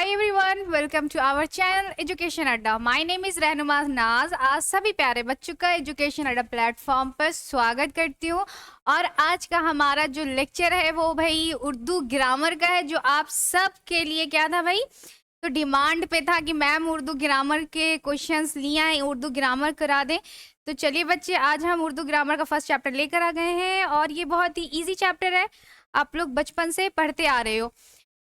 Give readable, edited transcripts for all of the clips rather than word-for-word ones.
Hi everyone, welcome to our channel education अड्डा। My name is रहनुमा नाज। आज सभी प्यारे बच्चों का एजुकेशन अड्डा प्लेटफॉर्म पर स्वागत करती हूँ। और आज का हमारा जो लेक्चर है वो भाई उर्दू ग्रामर का है, जो आप सब के लिए क्या था भाई, तो डिमांड पे था कि मैम उर्दू ग्रामर के क्वेश्चंस लिए आए, उर्दू ग्रामर करा दें। तो चलिए बच्चे, आज हम उर्दू ग्रामर का फर्स्ट चैप्टर लेकर आ गए हैं और ये बहुत ही इजी चैप्टर है, आप लोग बचपन से पढ़ते आ रहे हो।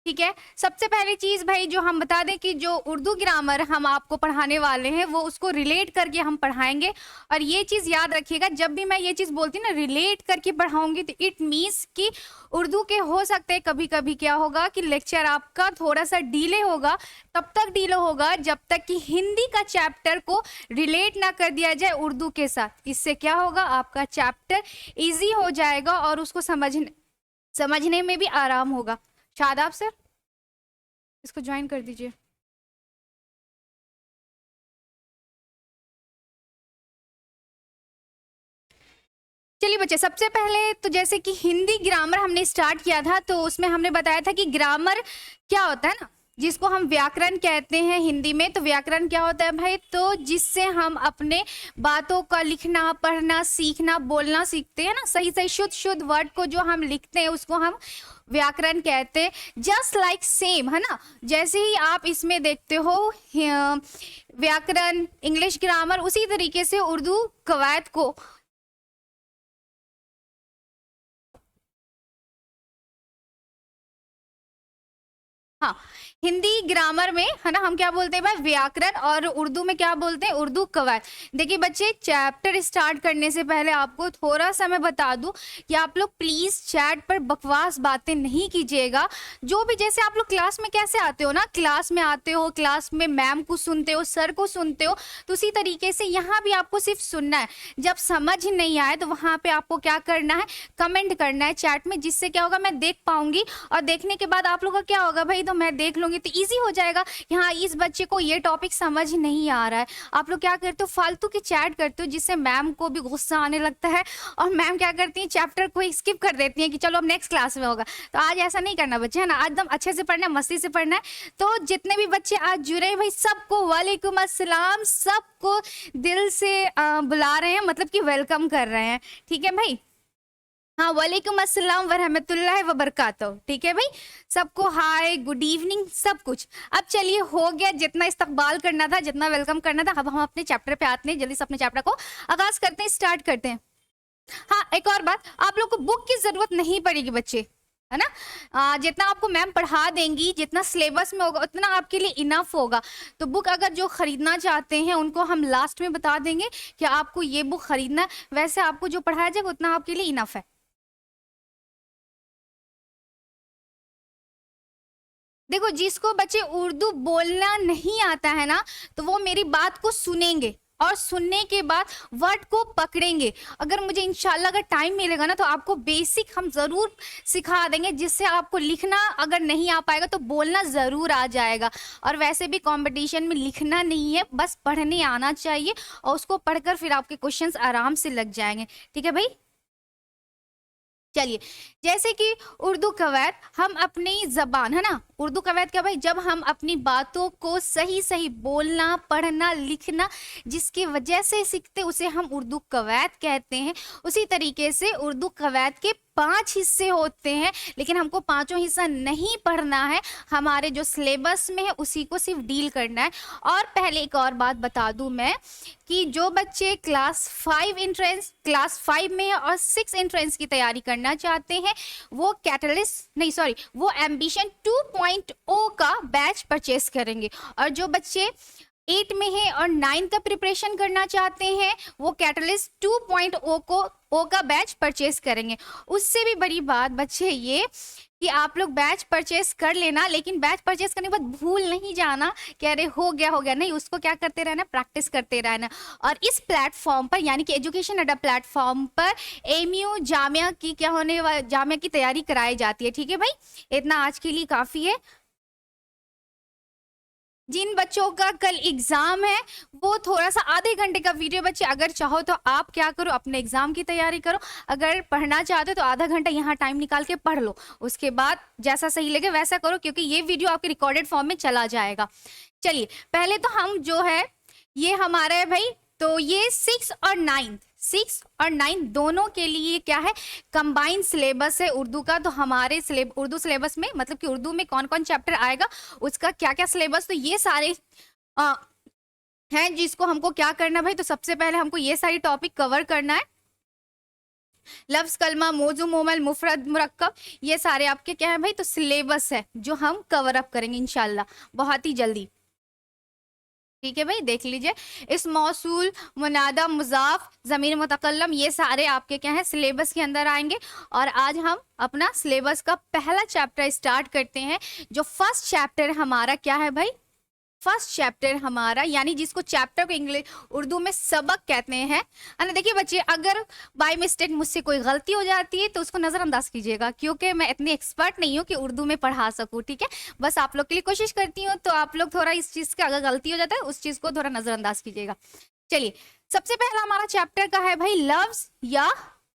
ठीक है, सबसे पहली चीज भाई जो हम बता दें कि जो उर्दू ग्रामर हम आपको पढ़ाने वाले हैं वो उसको रिलेट करके हम पढ़ाएंगे। और ये चीज याद रखिएगा, जब भी मैं ये चीज बोलती हूँ ना रिलेट करके पढ़ाऊंगी, तो इट मीन्स कि उर्दू के हो सकते हैं कभी कभी क्या होगा कि लेक्चर आपका थोड़ा सा डिले होगा। तब तक डिले होगा जब तक कि हिंदी का चैप्टर को रिलेट ना कर दिया जाए उर्दू के साथ। इससे क्या होगा, आपका चैप्टर ईजी हो जाएगा और उसको समझने में भी आराम होगा। शादाब सर, इसको ज्वाइन कर दीजिए। चलिए बच्चे, सबसे पहले तो जैसे कि हिंदी ग्रामर हमने स्टार्ट किया था, तो उसमें हमने बताया था कि ग्रामर क्या होता है ना, जिसको हम व्याकरण कहते हैं हिंदी में। तो व्याकरण क्या होता है भाई, तो जिससे हम अपने बातों का लिखना, पढ़ना, सीखना, बोलना सीखते हैं ना, सही सही शुद्ध शुद्ध वर्ड को जो हम लिखते हैं उसको हम व्याकरण कहते हैं। जस्ट लाइक सेम है ना, जैसे ही आप इसमें देखते हो व्याकरण, इंग्लिश ग्रामर, उसी तरीके से उर्दू कवायद को हाँ, हिंदी ग्रामर में है ना हम क्या बोलते हैं भाई, व्याकरण, और उर्दू में क्या बोलते हैं, उर्दू कवायद। देखिए बच्चे, चैप्टर स्टार्ट करने से पहले आपको थोड़ा सा मैं बता दूं कि आप लोग प्लीज चैट पर बकवास बातें नहीं कीजिएगा। जो भी, जैसे आप लोग क्लास में कैसे आते हो ना, क्लास में आते हो, क्लास में मैम को सुनते हो, सर को सुनते हो, तो उसी तरीके से यहाँ भी आपको सिर्फ सुनना है। जब समझ नहीं आए तो वहां पे आपको क्या करना है, कमेंट करना है चैट में, जिससे क्या होगा, मैं देख पाऊंगी और देखने के बाद आप लोग का क्या होगा भाई, तो मैं देख लूंगी, तो इजी हो जाएगा। यहाँ इस बच्चे को ये टॉपिक समझ नहीं आ रहा है, आप लोग क्या करते हो, फालतू की चैट करते हो, जिससे मैम को भी गुस्सा आने लगता है और मैम क्या करती है, चैप्टर को स्किप कर देती है कि चलो अब नेक्स्ट क्लास में होगा। तो आज ऐसा नहीं करना बच्चे, है ना, आज एकदम अच्छे से पढ़ना है, मस्ती से पढ़ना है। तो जितने भी बच्चे आज जुड़े हैं भाई, सबको वालेकुम अस्सलाम, सबको दिल से बुला रहे हैं, मतलब कि वेलकम कर रहे हैं। ठीक है भाई, हाँ, वालेकुम अस्सलाम वरहमतुल्लाहि वबरकातुहू। ठीक है भाई, सबको हाय, गुड इवनिंग, सब कुछ। अब चलिए, हो गया जितना इस्तकबाल करना था, जितना वेलकम करना था। अब हम अपने चैप्टर पे आते हैं, जल्दी से अपने चैप्टर को आगाज करते हैं, स्टार्ट करते हैं। हाँ, एक और बात, आप लोग को बुक की जरूरत नहीं पड़ेगी बच्चे, है ना। जितना आपको मैम पढ़ा देंगी, जितना सिलेबस में होगा उतना आपके लिए इनफ होगा। तो बुक अगर जो खरीदना चाहते हैं उनको हम लास्ट में बता देंगे कि आपको ये बुक खरीदना है, वैसे आपको जो पढ़ाया जाएगा उतना आपके लिए इनफ है। देखो, जिसको बच्चे उर्दू बोलना नहीं आता है ना, तो वो मेरी बात को सुनेंगे और सुनने के बाद वर्ड को पकड़ेंगे। अगर मुझे इंशाल्लाह अगर टाइम मिलेगा ना, तो आपको बेसिक हम जरूर सिखा देंगे, जिससे आपको लिखना अगर नहीं आ पाएगा तो बोलना जरूर आ जाएगा। और वैसे भी कंपटीशन में लिखना नहीं है, बस पढ़ने आना चाहिए, और उसको पढ़कर फिर आपके क्वेश्चंस आराम से लग जाएंगे। ठीक है भाई, चलिए, जैसे कि उर्दू कवायद, हम अपनी जबान, है ना, उर्दू कवायद क्या भाई, जब हम अपनी बातों को सही सही बोलना, पढ़ना, लिखना जिसकी वजह से सीखते, उसे हम उर्दू कवायद कहते हैं। उसी तरीके से उर्दू कवायद के 5 हिस्से होते हैं, लेकिन हमको पांचों हिस्सा नहीं पढ़ना है, हमारे जो सिलेबस में है उसी को सिर्फ डील करना है। और पहले एक और बात बता दूं मैं कि जो बच्चे क्लास 5 एंट्रेंस, क्लास 5 में और 6 एंट्रेंस की तैयारी करना चाहते हैं, वो कैटलिस्ट नहीं, सॉरी, वो एम्बिशन 2.0 का बैच परचेस करेंगे। और जो बच्चे 8 में है और 9 का प्रिपरेशन करना चाहते हैं, वो कैटलिस्ट 2.0 को ओ का बैच परचेस करेंगे। उससे भी बड़ी बात बच्चे ये कि आप लोग बैच परचेस कर लेना, लेकिन बैच परचेस करने के बाद भूल नहीं जाना कि अरे हो गया नहीं, उसको क्या करते रहना, प्रैक्टिस करते रहना। और इस प्लेटफॉर्म पर, यानी कि एजुकेशन अड्डा प्लेटफॉर्म पर एमयू जामिया की क्या होने वाली, जामिया की तैयारी कराई जाती है। ठीक है भाई, इतना आज के लिए काफी है। जिन बच्चों का कल एग्जाम है वो थोड़ा सा आधे घंटे का वीडियो बच्चे, अगर चाहो तो आप क्या करो, अपने एग्जाम की तैयारी करो। अगर पढ़ना चाहते हो तो आधा घंटा यहाँ टाइम निकाल के पढ़ लो, उसके बाद जैसा सही लगे वैसा करो, क्योंकि ये वीडियो आपके रिकॉर्डेड फॉर्म में चला जाएगा। चलिए पहले तो हम जो है ये हमारा है भाई, तो ये 6 और 9 दोनों के लिए क्या है, कंबाइंड सिलेबस है उर्दू का। तो हमारे उर्दू सिलेबस में मतलब कि उर्दू में कौन कौन चैप्टर आएगा, उसका क्या क्या सिलेबस, तो ये सारे हैं जिसको हमको क्या करना भाई। तो सबसे पहले हमको ये सारी टॉपिक कवर करना है। लफ्ज, कलमा, मौजू, मोमल, मुफरद, मुरक्कब, ये सारे आपके क्या है भाई, तो सिलेबस है जो हम कवर अप करेंगे इंशाल्लाह बहुत ही जल्दी। ठीक है भाई, देख लीजिए। इस मौसूल, मुनादा, मुजाफ, ज़मीर मुतकल्लम, ये सारे आपके क्या है सिलेबस के अंदर आएंगे। और आज हम अपना सिलेबस का पहला चैप्टर स्टार्ट करते हैं। जो फर्स्ट चैप्टर हमारा क्या है भाई, फर्स्ट चैप्टर हमारा यानी जिसको चैप्टर को इंग्लिश उर्दू में सबक कहते हैं, है ना। देखिए बच्चे, अगर बाय मिस्टेक मुझसे कोई गलती हो जाती है तो उसको नज़रअंदाज कीजिएगा, क्योंकि मैं इतनी एक्सपर्ट नहीं हूँ कि उर्दू में पढ़ा सकूँ। ठीक है, बस आप लोग के लिए कोशिश करती हूँ, तो आप लोग थोड़ा इस चीज़ का अगर गलती हो जाता है उस चीज़ को थोड़ा नज़रअंदाज कीजिएगा। चलिए, सबसे पहला हमारा चैप्टर का है भाई लफ्ज या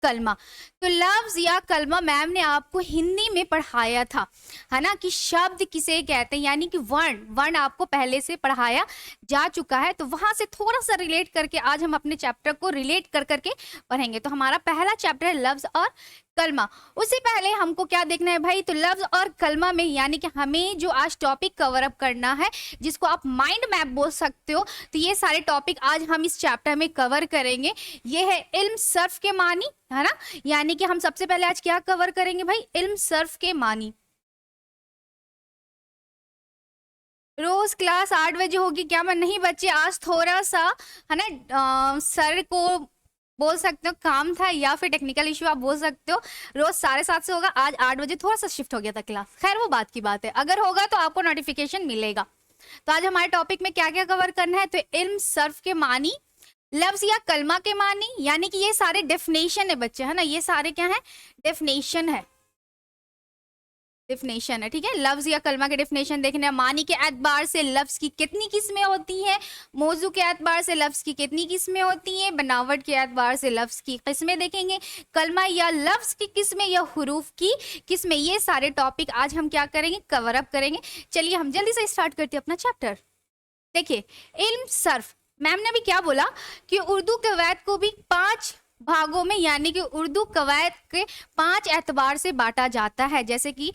कलमा। तो लफ्ज या कलमा मैम ने आपको हिंदी में पढ़ाया था, है ना, कि शब्द किसे कहते हैं, यानी कि वर्ण आपको पहले से पढ़ाया जा चुका है। तो वहां से थोड़ा सा रिलेट करके आज हम अपने चैप्टर को रिलेट कर करके पढ़ेंगे। तो हमारा पहला चैप्टर है लफ्ज और कलमा। उससे पहले हमको क्या देखना है भाई, तो लफ्ज और कलमा में यानी कि हमें जो आज टॉपिक कवर अप करना है, जिसको आप माइंड मैप बोल सकते हो, तो ये सारे टॉपिक आज हम इस चैप्टर में कवर करेंगे। ये है इल्म सर्फ के मानी, है ना, यानी कि हम सबसे पहले आज क्या कवर करेंगे भाई, इल्म सर्फ के मानी। रोज क्लास 8 बजे होगी क्या? मैं नहीं बच्चे, आज थोड़ा सा है ना सर को बोल सकते हो काम था, या फिर टेक्निकल इश्यू आप बोल सकते हो। रोज 7:30 से होगा, आज 8 बजे थोड़ा सा शिफ्ट हो गया था क्लास। खैर वो बात की बात है, अगर होगा तो आपको नोटिफिकेशन मिलेगा। तो आज हमारे टॉपिक में क्या क्या कवर करना है, तो इल्म सर्फ के मानी, लफ्ज या कलमा के मानी, यानी कि ये सारे डेफिनेशन है बच्चे, है ना, ये सारे क्या है, डेफिनेशन है, डेफिनेशन है। ठीक है, लफ्ज या कलमा के डेफिनेशन देखने हैं। मानी के एतबार से लफ्ज की कितनी किस्में होती हैं, मौजू के एतबार से लफ्ज की कितनी किस्में होती हैं, बनावट के एतबार से लफ्ज की किस्में देखेंगे, कलमा या लफ्ज की किस्में या हुरूफ की किस्में, ये सारे टॉपिक आज हम क्या करेंगे, कवर अप करेंगे। चलिए हम जल्दी से स्टार्ट करते हैं अपना चैप्टर। देखिए, इल्म सर्फ, मैम ने अभी क्या बोला कि उर्दू कवायद को भी 5 भागों में यानी कि उर्दू कवायद के 5 एतबार से बांटा जाता है। जैसे कि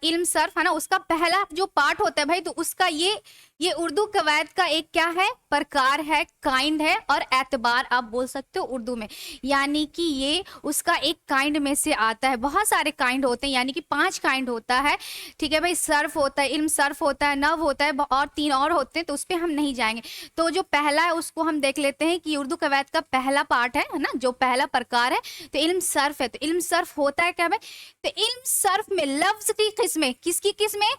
इल्म सर्फ है ना, उसका पहला जो पार्ट होता है भाई, तो उसका ये उर्दू कवायद का एक क्या है, प्रकार है, काइंड है, और एतबार आप बोल सकते हो उर्दू में, यानी कि ये उसका एक काइंड में से आता है। बहुत सारे काइंड होते हैं, यानी कि 5 काइंड होता है। ठीक है भाई, सर्फ होता है, इल्म सर्फ होता है, नव होता है, और 3 और होते हैं, तो उस पर हम नहीं जाएंगे। तो जो पहला है उसको हम देख लेते हैं कि उर्दू कवायद का पहला पार्ट है ना, जो पहला प्रकार है, तो इल्म सर्फ है। तो इल्म सर्फ होता है क्या भाई, तो इल्म सर्फ में लफ्ज की किस्में, किसकी किस्में,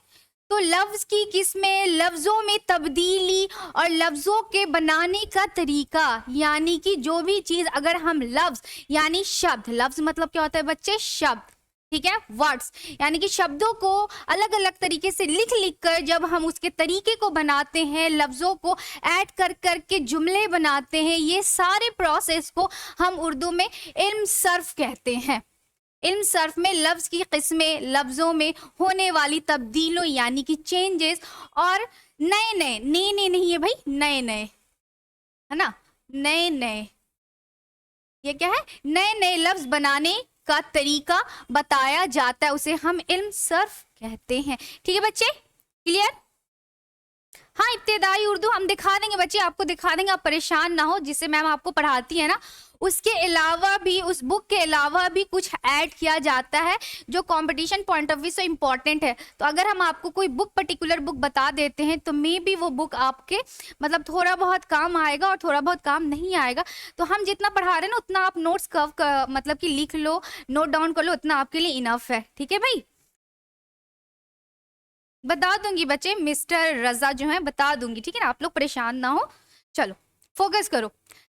तो लफ्ज की किस्में, लफ्जों में तब्दीली और लफ्जों के बनाने का तरीका, यानी कि जो भी चीज अगर हम लफ्ज यानी शब्द, लफ्ज मतलब क्या होता है बच्चे, शब्द, ठीक है, वर्ड्स, यानी कि शब्दों को अलग अलग तरीके से लिख लिख कर जब हम उसके तरीके को बनाते हैं, लफ्जों को ऐड कर करके जुमले बनाते हैं, ये सारे प्रोसेस को हम उर्दू में इल्म सर्फ कहते हैं। इल्म सर्फ में लफ्ज की किस्में, लफ्जों में होने वाली तब्दीलों यानी कि चेंजेस, और नए नए, नए नए नहीं है भाई, नए नए, है ना, नए नए, ये क्या है, नए नए लफ्ज बनाने का तरीका बताया जाता है, उसे हम इल्म सर्फ कहते हैं। ठीक है बच्चे, क्लियर? हाँ, इब्तिदाई उर्दू हम दिखा देंगे बच्चे, आपको दिखा देंगे, आप परेशान ना हो, जिससे मैम आपको पढ़ाती है ना, उसके अलावा भी, उस बुक के अलावा भी कुछ ऐड किया जाता है जो कंपटीशन पॉइंट ऑफ व्यू से इम्पॉर्टेंट है। तो अगर हम आपको कोई बुक, पर्टिकुलर बुक बता देते हैं, तो मे भी वो बुक आपके मतलब थोड़ा बहुत काम आएगा और थोड़ा बहुत काम नहीं आएगा। तो हम जितना पढ़ा रहे हैं ना, उतना आप नोट्स कव मतलब कि लिख लो, नोट डाउन कर लो, उतना आपके लिए इनफ है। ठीक है भाई, बता दूंगी बच्चे, मिस्टर रजा जो है बता दूंगी, ठीक है ना, आप लोग परेशान ना हो। चलो फोकस करो,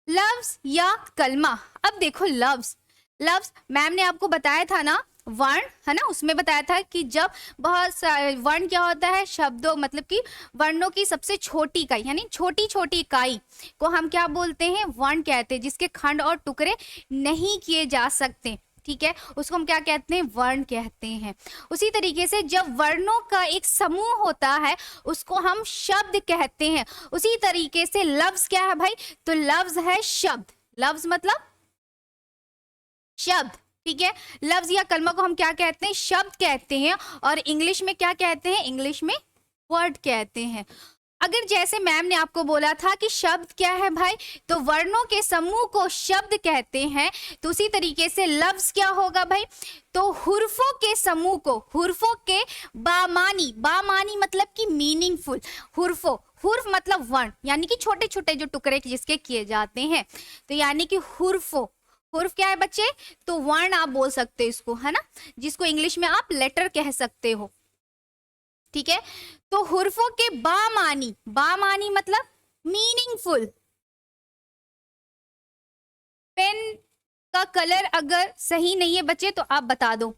लफ्ज या कलमा। अब देखो लफ्ज, लफ्ज मैम ने आपको बताया था ना वर्ण, है ना, उसमें बताया था कि जब बहुत वर्ण क्या होता है, शब्दों मतलब कि वर्णों की सबसे छोटी इकाई यानी छोटी छोटी इकाई को हम क्या बोलते हैं, वर्ण कहते हैं, जिसके खंड और टुकड़े नहीं किए जा सकते, ठीक है, उसको हम क्या कहते हैं, वर्ण कहते हैं। उसी तरीके से जब वर्णों का एक समूह होता है उसको हम शब्द कहते हैं। उसी तरीके से लफ्ज क्या है भाई, तो लफ्ज है शब्द, लफ्ज मतलब शब्द, ठीक है। लफ्ज या कलमा को हम क्या कहते हैं, शब्द कहते हैं, और इंग्लिश में क्या कहते हैं, इंग्लिश में वर्ड कहते हैं। अगर जैसे मैम ने आपको बोला था कि शब्द क्या है भाई, तो वर्णों के समूह को शब्द कहते हैं, तो उसी तरीके से लफ्ज क्या होगा भाई, तो हुर्फों के समूह को, हुर्फों के बामानी, बामानी मतलब कि मीनिंगफुल, हुर्फों, हुर्फ मतलब वर्ण यानी कि छोटे छोटे जो टुकड़े जिसके किए जाते हैं, तो यानी कि हुर्फों, हुर्फ क्या है बच्चे, तो वर्ण आप बोल सकते हो इसको, है ना, जिसको इंग्लिश में आप लेटर कह सकते हो, ठीक है। तो हुर्फों के बामानी, बामानी मतलब मीनिंगफुल। पेन का कलर अगर सही नहीं है बच्चे तो आप बता दो।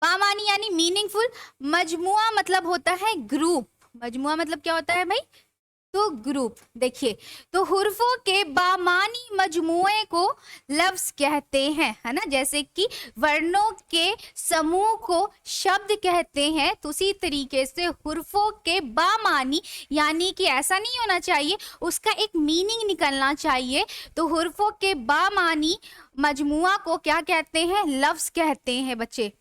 बामानी यानी मीनिंगफुल। मजमुआ मतलब होता है ग्रुप, मजमुआ मतलब क्या होता है भाई, तो ग्रुप। देखिए, तो हुर्फों के बामानी मजमुए को लफ्ज कहते हैं, है ना, जैसे कि वर्णों के समूह को शब्द कहते हैं, तो उसी तरीके से हुर्फों के बामानी यानी कि ऐसा नहीं होना चाहिए, उसका एक मीनिंग निकलना चाहिए, तो हुर्फों के बामानी मजमुआ को क्या कहते हैं, लफ्ज कहते हैं बच्चे।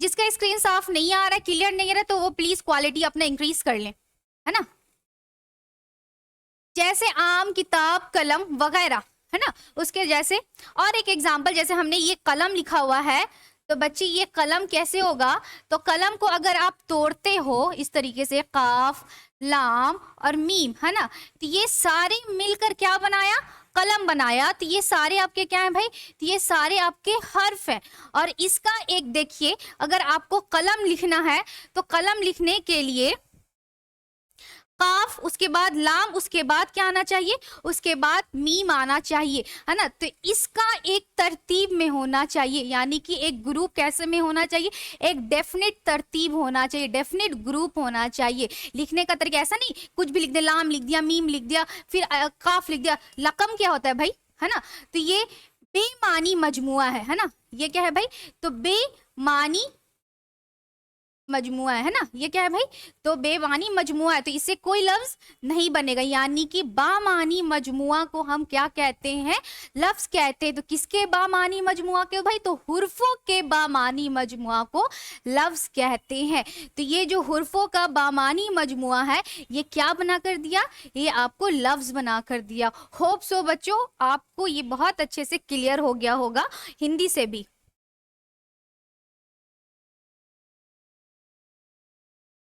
जिसका स्क्रीन साफ नहीं आ रहा है, क्लियर नहीं आ रहा है, तो वो प्लीज क्वालिटी अपना इंक्रीज कर लें, है ना। जैसे आम, किताब, कलम वगैरह, है ना, उसके जैसे। और एक एग्जांपल, जैसे हमने ये कलम लिखा हुआ है, तो बच्चे ये कलम कैसे होगा, तो कलम को अगर आप तोड़ते हो इस तरीके से, काफ, लाम और मीम, है ना, तो ये सारे मिलकर क्या बनाया, कलम बनाया, तो ये सारे आपके क्या है भाई, तो ये सारे आपके हर्फ हैं। और इसका एक देखिए, अगर आपको कलम लिखना है तो कलम लिखने के लिए काफ, उसके बाद लाम, उसके बाद क्या आना चाहिए, उसके बाद मीम आना चाहिए, है ना, तो इसका एक तरतीब में होना चाहिए, यानी कि एक ग्रुप कैसे में होना चाहिए, एक डेफिनेट तरतीब होना चाहिए, डेफिनेट ग्रुप होना चाहिए। लिखने का तरीका ऐसा नहीं कुछ भी लिख दिया, लाम लिख दिया, मीम लिख दिया, फिर काफ लिख दिया। लकम क्या होता है भाई, है ना, तो ये बेमानी मजमुआ है ना, ये क्या है भाई, तो बेमानी मजमुआ है ना, ये क्या है भाई, तो बेमानी मजमुआ है, तो इससे कोई लफ्ज नहीं बनेगा, यानी कि बामानी मजमुआ को हम क्या कहते हैं, लफ्ज कहते हैं। तो किसके बामानी मजमुआ के भाई, तो हुर्फों के बामानी मजमुआ को लफ्ज कहते हैं। तो ये जो हुर्फों का बामानी मजमुआ है, ये क्या बना कर दिया, ये आपको लफ्ज बना कर दिया। होप सो बच्चों आपको ये बहुत अच्छे से क्लियर हो गया होगा हिंदी से भी।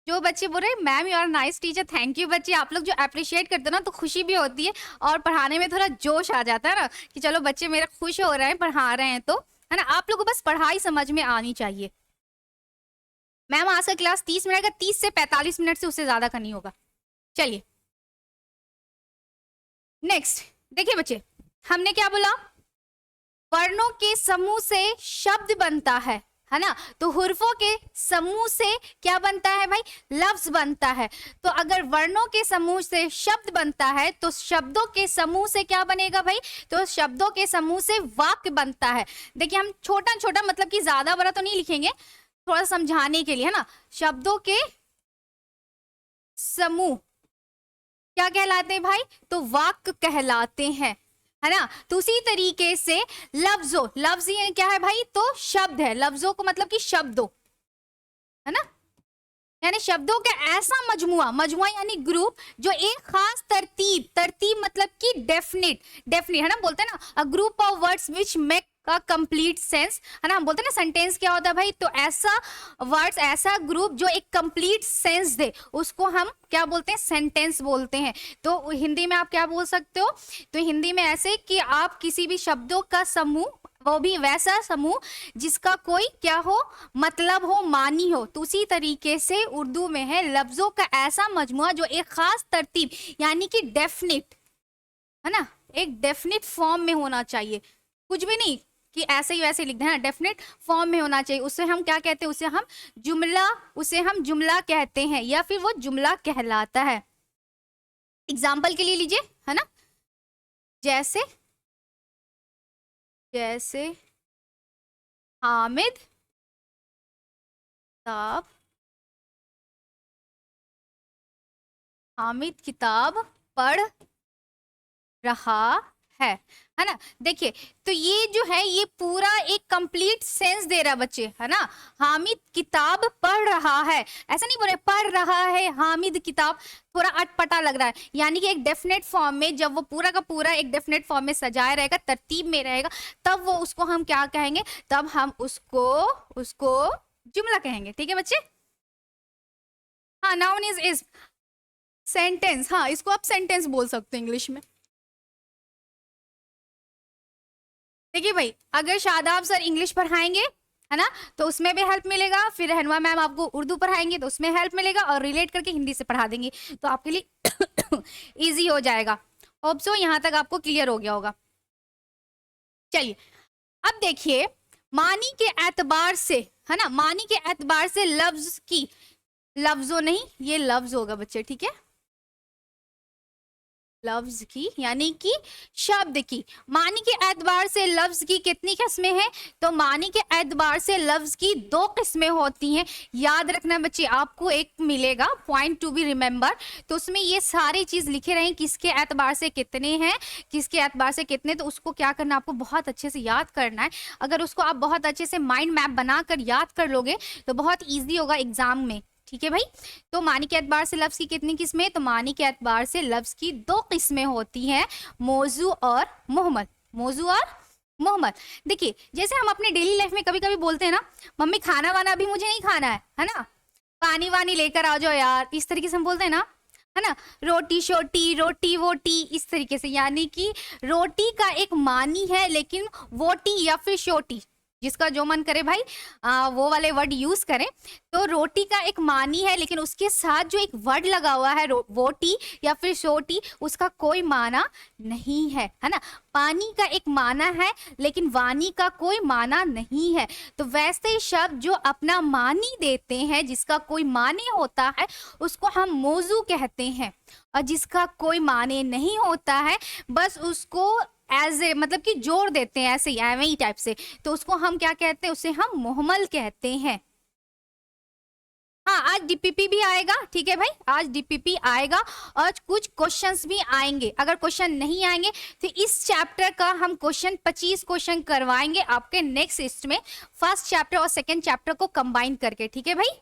जो बच्चे बोल रहे हैं ma'am you are nice teacher, thank you बच्चे, आप लोग जो अप्रिशिएट करते हो ना तो खुशी भी होती है और पढ़ाने में थोड़ा जोश आ जाता है ना, कि चलो बच्चे मेरा खुश हो रहे हैं पढ़ा रहे हैं, तो है ना, आप लोगों को बस पढ़ाई समझ में आनी चाहिए। मैम आज का क्लास 30 मिनट का, 30 से 45 मिनट से उससे ज्यादा का नहीं होगा। चलिए नेक्स्ट देखिए बच्चे, हमने क्या बोला, वर्णों के समूह से शब्द बनता है ना, तो हुर्फों के समूह से क्या बनता है भाई, लफ्ज बनता है। तो अगर वर्णों के समूह से शब्द बनता है तो शब्दों के समूह से क्या बनेगा भाई, तो शब्दों के समूह से वाक्य बनता है। देखिए हम छोटा छोटा मतलब कि ज्यादा बड़ा तो नहीं लिखेंगे, थोड़ा समझाने के लिए, है ना। शब्दों के समूह क्या कहलाते हैं भाई, तो वाक्य कहलाते हैं, है ना। तो उसी तरीके से लफ्जों, लफ्ज ये क्या है भाई, तो शब्द है, लफ्जों को मतलब कि शब्दों, है ना, यानी शब्दों का ऐसा मजमुआ, मजमुआ यानी ग्रुप जो एक खास तरतीब, तरतीब मतलब कि डेफिनेट, डेफिनेट है ना, बोलते हैं ना a group of words which make का कंप्लीट सेंस, है ना, हम बोलते हैं ना सेंटेंस क्या होता है भाई, तो ऐसा वर्ड्स, ऐसा ग्रुप जो एक कंप्लीट सेंस दे, उसको हम क्या बोलते हैं, सेंटेंस बोलते हैं। तो हिंदी में आप क्या बोल सकते हो, तो हिंदी में ऐसे कि आप किसी भी शब्दों का समूह वो भी वैसा समूह जिसका कोई क्या हो, मतलब हो, मानी हो। तो उसी तरीके से उर्दू में है लफ्जों का ऐसा मजमुआ जो एक खास तरतीब यानी कि डेफिनिट, है ना, एक डेफिनिट फॉर्म में होना चाहिए, कुछ भी नहीं कि ऐसे ही वैसे लिख दें, डेफिनेट फॉर्म में होना चाहिए। उसे हम क्या कहते हैं, उसे हम जुमला कहते हैं या फिर वो जुमला कहलाता है। एग्जाम्पल के लिए लीजिए, है ना, जैसे जैसे हामिद किताब हामिद किताब पढ़ रहा है ना। देखिए, तो ये जो है ये पूरा एक कंप्लीट सेंस दे रहा है बच्चे, है ना। हामिद किताब पढ़ रहा है, ऐसा नहीं बोल रहे पढ़ रहा है हामिद किताब, पूरा अटपटा लग रहा है। यानी कि एक डेफिनेट फॉर्म में, जब वो पूरा का पूरा एक डेफिनेट फॉर्म में सजाया रहेगा, तरतीब में रहेगा, तब वो उसको हम क्या कहेंगे, तब हम उसको उसको जुमला कहेंगे। ठीक है बच्चे। हाँ, नाउन इज सेंटेंस, हाँ इसको आप सेंटेंस बोल सकते हो इंग्लिश में। देखिए भाई, अगर शादाब सर इंग्लिश पढ़ाएंगे, है ना, तो उसमें भी हेल्प मिलेगा, फिर रहनुमा मैम आपको उर्दू पढ़ाएंगे तो उसमें हेल्प मिलेगा, और रिलेट करके हिंदी से पढ़ा देंगे तो आपके लिए इजी हो जाएगा। होप सो यहाँ तक आपको क्लियर हो गया होगा। चलिए अब देखिए, मानी के एतबार से, है ना, मानी के एतबार से लफ्जों नहीं, ये लफ्ज होगा बच्चे, ठीक है, लफ्ज की यानी कि शब्द की। मानी के एतबार से लफ्ज की कितनी किस्में हैं, तो मानी के एतबार से लफ्ज की 2 किस्में होती हैं। याद रखना बच्चे, आपको एक मिलेगा पॉइंट टू बी रिमेंबर, तो उसमें ये सारी चीज लिखे रहे किसके एतबार से कितने हैं, किसके एतबार से कितने, तो उसको क्या करना, आपको बहुत अच्छे से याद करना है। अगर उसको आप बहुत अच्छे से माइंड मैप बनाकर याद कर लोगे तो बहुत ईजी होगा एग्जाम में। ठीक है भाई। तो मानी के एतबार से लफ्ज की कितनी किस्में, तो मानी के एतबार से लफ्ज की 2 किस्में होती हैं, मौजू और मुहम्मद। मौजू और मुहम्मद। देखिए, जैसे हम अपने डेली लाइफ में कभी कभी बोलते हैं ना, मम्मी खाना वाना अभी मुझे नहीं खाना है ना, पानी वानी लेकर आ जाओ यार, इस तरीके से हम बोलते हैं ना, है ना, रोटी शोटी, रोटी वोटी, इस तरीके से। यानी कि रोटी का एक मानी है, लेकिन वोटी या फिर शोटी, जिसका जो मन करे भाई वो वाले वर्ड यूज करें। तो रोटी का एक मानी है, लेकिन उसके साथ जो एक वर्ड लगा हुआ है वोटी या फिर शोटी, उसका कोई माना नहीं है ना। पानी का एक माना है, लेकिन वानी का कोई माना नहीं है। तो वैसे शब्द जो अपना मानी देते हैं, जिसका कोई माने होता है, उसको हम मौजू कहते हैं, और जिसका कोई माने नहीं होता है, बस उसको एज ए मतलब कि जोड़ देते हैं ऐसे ही टाइप से, तो उसको हम क्या कहते हैं, उसे हम मुहम्मल कहते हैं। हाँ, आज डीपीपी भी आएगा, ठीक है भाई, आज डीपीपी आएगा और कुछ क्वेश्चंस भी आएंगे। अगर क्वेश्चन नहीं आएंगे तो इस चैप्टर का हम 25 क्वेश्चन करवाएंगे आपके नेक्स्ट लिस्ट में, फर्स्ट चैप्टर और सेकेंड चैप्टर को कंबाइन करके। ठीक है भाई।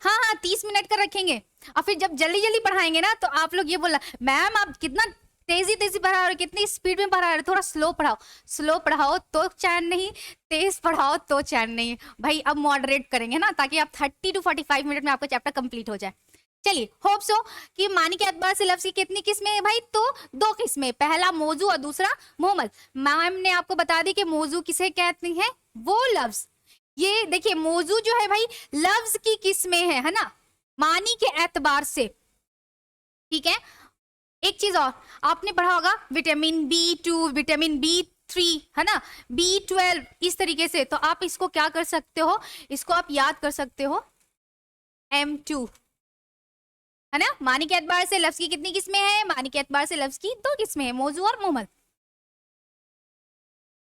हाँ हाँ, 30 मिनट का रखेंगे, और फिर जब जल्दी जल्दी पढ़ाएंगे ना, तो आप लोग ये बोला मैम आप कितना तेजी पढ़ा रहे हो, कितनी स्पीड में पढ़ा रहे हो, थोड़ा स्लो पढ़ाओ तो चैन नहीं, तेज पढ़ाओ तो चैन नहीं। भाई अब मॉडरेट करेंगे ना, ताकि आप 30 to 45 मिनट में आपका चैप्टर कंप्लीट हो जाए। चलिए, होप सो कि मानी के एतबार से लफ्ज की कितनी किस्में है भाई, तो 2 किस्में, पहला मौजू और दूसरा मुहम्मद। मैम ने आपको बता दी कि मौजू किसे कहते हैं, वो लफ्ज। ये देखिए, मौजू जो है भाई लफ्ज की किस्में है ना, मानी के एतबार से। ठीक है, एक चीज और आपने पढ़ा होगा, विटामिन B2, विटामिन B3, है ना, B12, इस तरीके से। तो आप इसको क्या कर सकते हो, इसको आप याद कर सकते हो M2, है ना। मानी के एतबार से लफ्ज की कितनी किस्में हैं, मानी के एतबार से लफ्ज की 2 किस्में हैं, मौजू और मुहम्मद।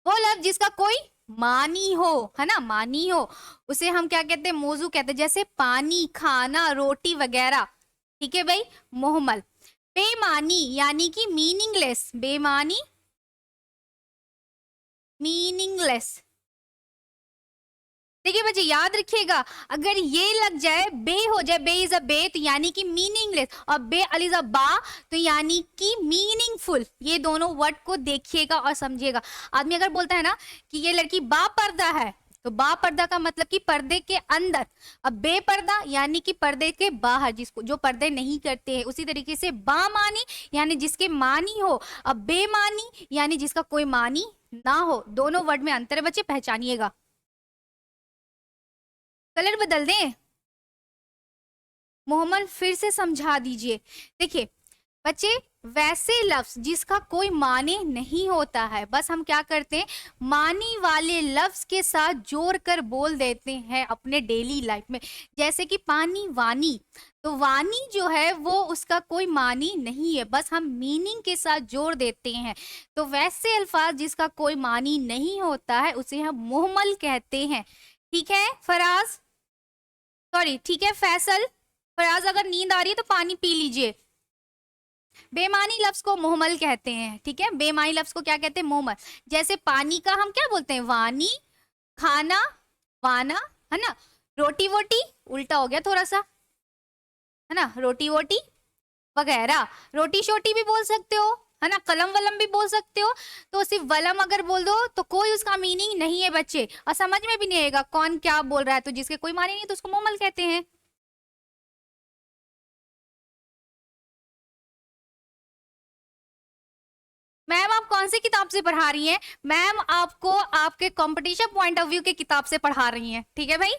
वो लफ्ज जिसका कोई मानी हो, है ना, मानी हो, उसे हम क्या कहते हैं, मौजू कहते हैं। जैसे पानी, खाना, रोटी वगैरह। ठीक है भाई, मुहम्मल। बेमानी यानी कि मीनिंगलेस, बेमानी मीनिंगलेस। देखिए बच्चे याद रखिएगा, अगर ये लग जाए, बे हो जाए, बे इज अ बे, तो यानी कि मीनिंगलेस, और बे अल इज अ बा, तो यानी कि मीनिंगफुल। ये दोनों वर्ड को देखिएगा और समझिएगा। आदमी अगर बोलता है ना कि ये लड़की बा पर्दा है, तो बा पर्दा का मतलब कि पर्दे के अंदर। अब बेपर्दा यानी कि पर्दे के बाहर, जिसको जो पर्दे नहीं करते हैं। उसी तरीके से बामानी यानी जिसके मानी हो। अब बेमानी यानी जिसका कोई मानी ना हो। दोनों वर्ड में अंतर है बच्चे, पहचानिएगा। कलर बदल दें? मोहम्मद फिर से समझा दीजिए। देखिए बच्चे, वैसे लफ्ज जिसका कोई माने नहीं होता है, बस हम क्या करते हैं, मानी वाले लफ्ज के साथ जोड़कर बोल देते हैं अपने डेली लाइफ में। जैसे कि पानी वानी, तो वानी जो है वो उसका कोई मानी नहीं है, बस हम मीनिंग के साथ जोड़ देते हैं। तो वैसे अल्फाज जिसका कोई मानी नहीं होता है उसे हम मुहम्मल कहते हैं। ठीक है फराज, सॉरी ठीक है फैसल। फराज अगर नींद आ रही है तो पानी पी लीजिए। बेमानी लफ्ज को मुहम्मल कहते हैं। ठीक है, बेमानी लफ्ज को क्या कहते हैं, मुहम्मल। जैसे पानी का हम क्या बोलते हैं, वानी। खाना वाना, है ना। रोटी वोटी उल्टा हो गया थोड़ा सा, है ना, रोटी वोटी वगैरह। रोटी शोटी भी बोल सकते हो, है ना। कलम वलम भी बोल सकते हो। तो सिर्फ वलम अगर बोल दो तो कोई उसका मीनिंग नहीं है बच्चे, और समझ में भी नहीं आएगा कौन क्या बोल रहा है। तो जिसके कोई मानी नहीं तो उसको मुहम्मल कहते हैं। मैम आप कौन सी किताब से पढ़ा रही हैं? मैम आपको आपके कंपटीशन पॉइंट ऑफ व्यू के किताब से पढ़ा रही हैं। ठीक है भाई,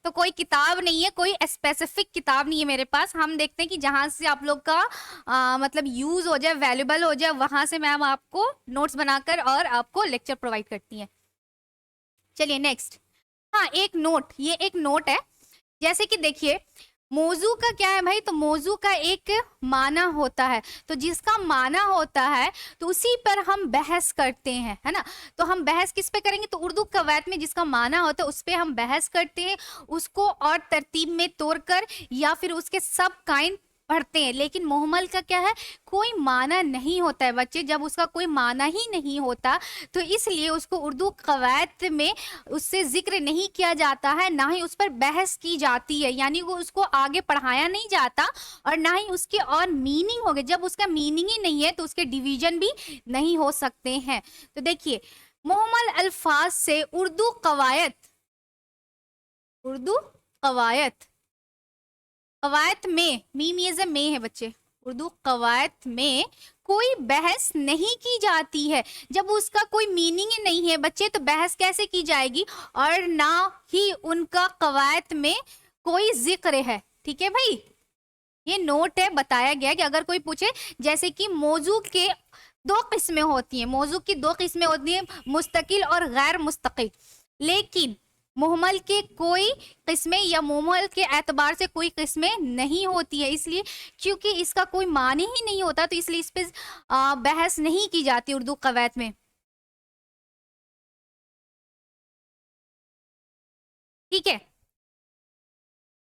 तो कोई किताब नहीं है, कोई स्पेसिफिक किताब नहीं है मेरे पास। हम देखते हैं कि जहां से आप लोग का मतलब यूज हो जाए, वैल्यूबल हो जाए, वहां से मैम आपको नोट्स बनाकर और आपको लेक्चर प्रोवाइड करती हैं। चलिए नेक्स्ट। हाँ एक नोट, ये एक नोट है। जैसे कि देखिए मौजू का क्या है भाई, तो मौजू का एक माना होता है। तो जिसका माना होता है तो उसी पर हम बहस करते हैं, है ना। तो हम बहस किस पे करेंगे, तो उर्दू कवायद में जिसका माना होता है उस पे हम बहस करते हैं, उसको और तरतीब में तोड़कर या फिर उसके सब काइंड पढ़ते हैं। लेकिन मुहम्मल का क्या है, कोई माना नहीं होता है बच्चे। जब उसका कोई माना ही नहीं होता तो इसलिए उसको उर्दू कवायद में उससे जिक्र नहीं किया जाता है, ना ही उस पर बहस की जाती है। यानी वो उसको आगे पढ़ाया नहीं जाता और ना ही उसके और मीनिंग हो गए। जब उसका मीनिंग ही नहीं है तो उसके डिवीजन भी नहीं हो सकते हैं। तो देखिए मुहम्मल अल्फाज से उर्दू कवायद, उर्दू कवायद, कवायद में, मीम ये से में है बच्चे, उर्दू कवायद में कोई बहस नहीं की जाती है। जब उसका कोई मीनिंग ही नहीं है बच्चे तो बहस कैसे की जाएगी, और ना ही उनका कवायद में कोई जिक्र है। ठीक है भाई, ये नोट है, बताया गया कि अगर कोई पूछे, जैसे कि मौजू के दो किस्में होती हैं, मौजू की दो किस्में होती हैं, मुस्तकिल और गैर मुस्तकिल। लेकिन मुहम्मल के कोई किस्में या मुहम्मल के एतबार से कोई किस्में नहीं होती है, इसलिए क्योंकि इसका कोई माने ही नहीं होता तो इसलिए इस पे बहस नहीं की जाती उर्दू कवायद में। ठीक है,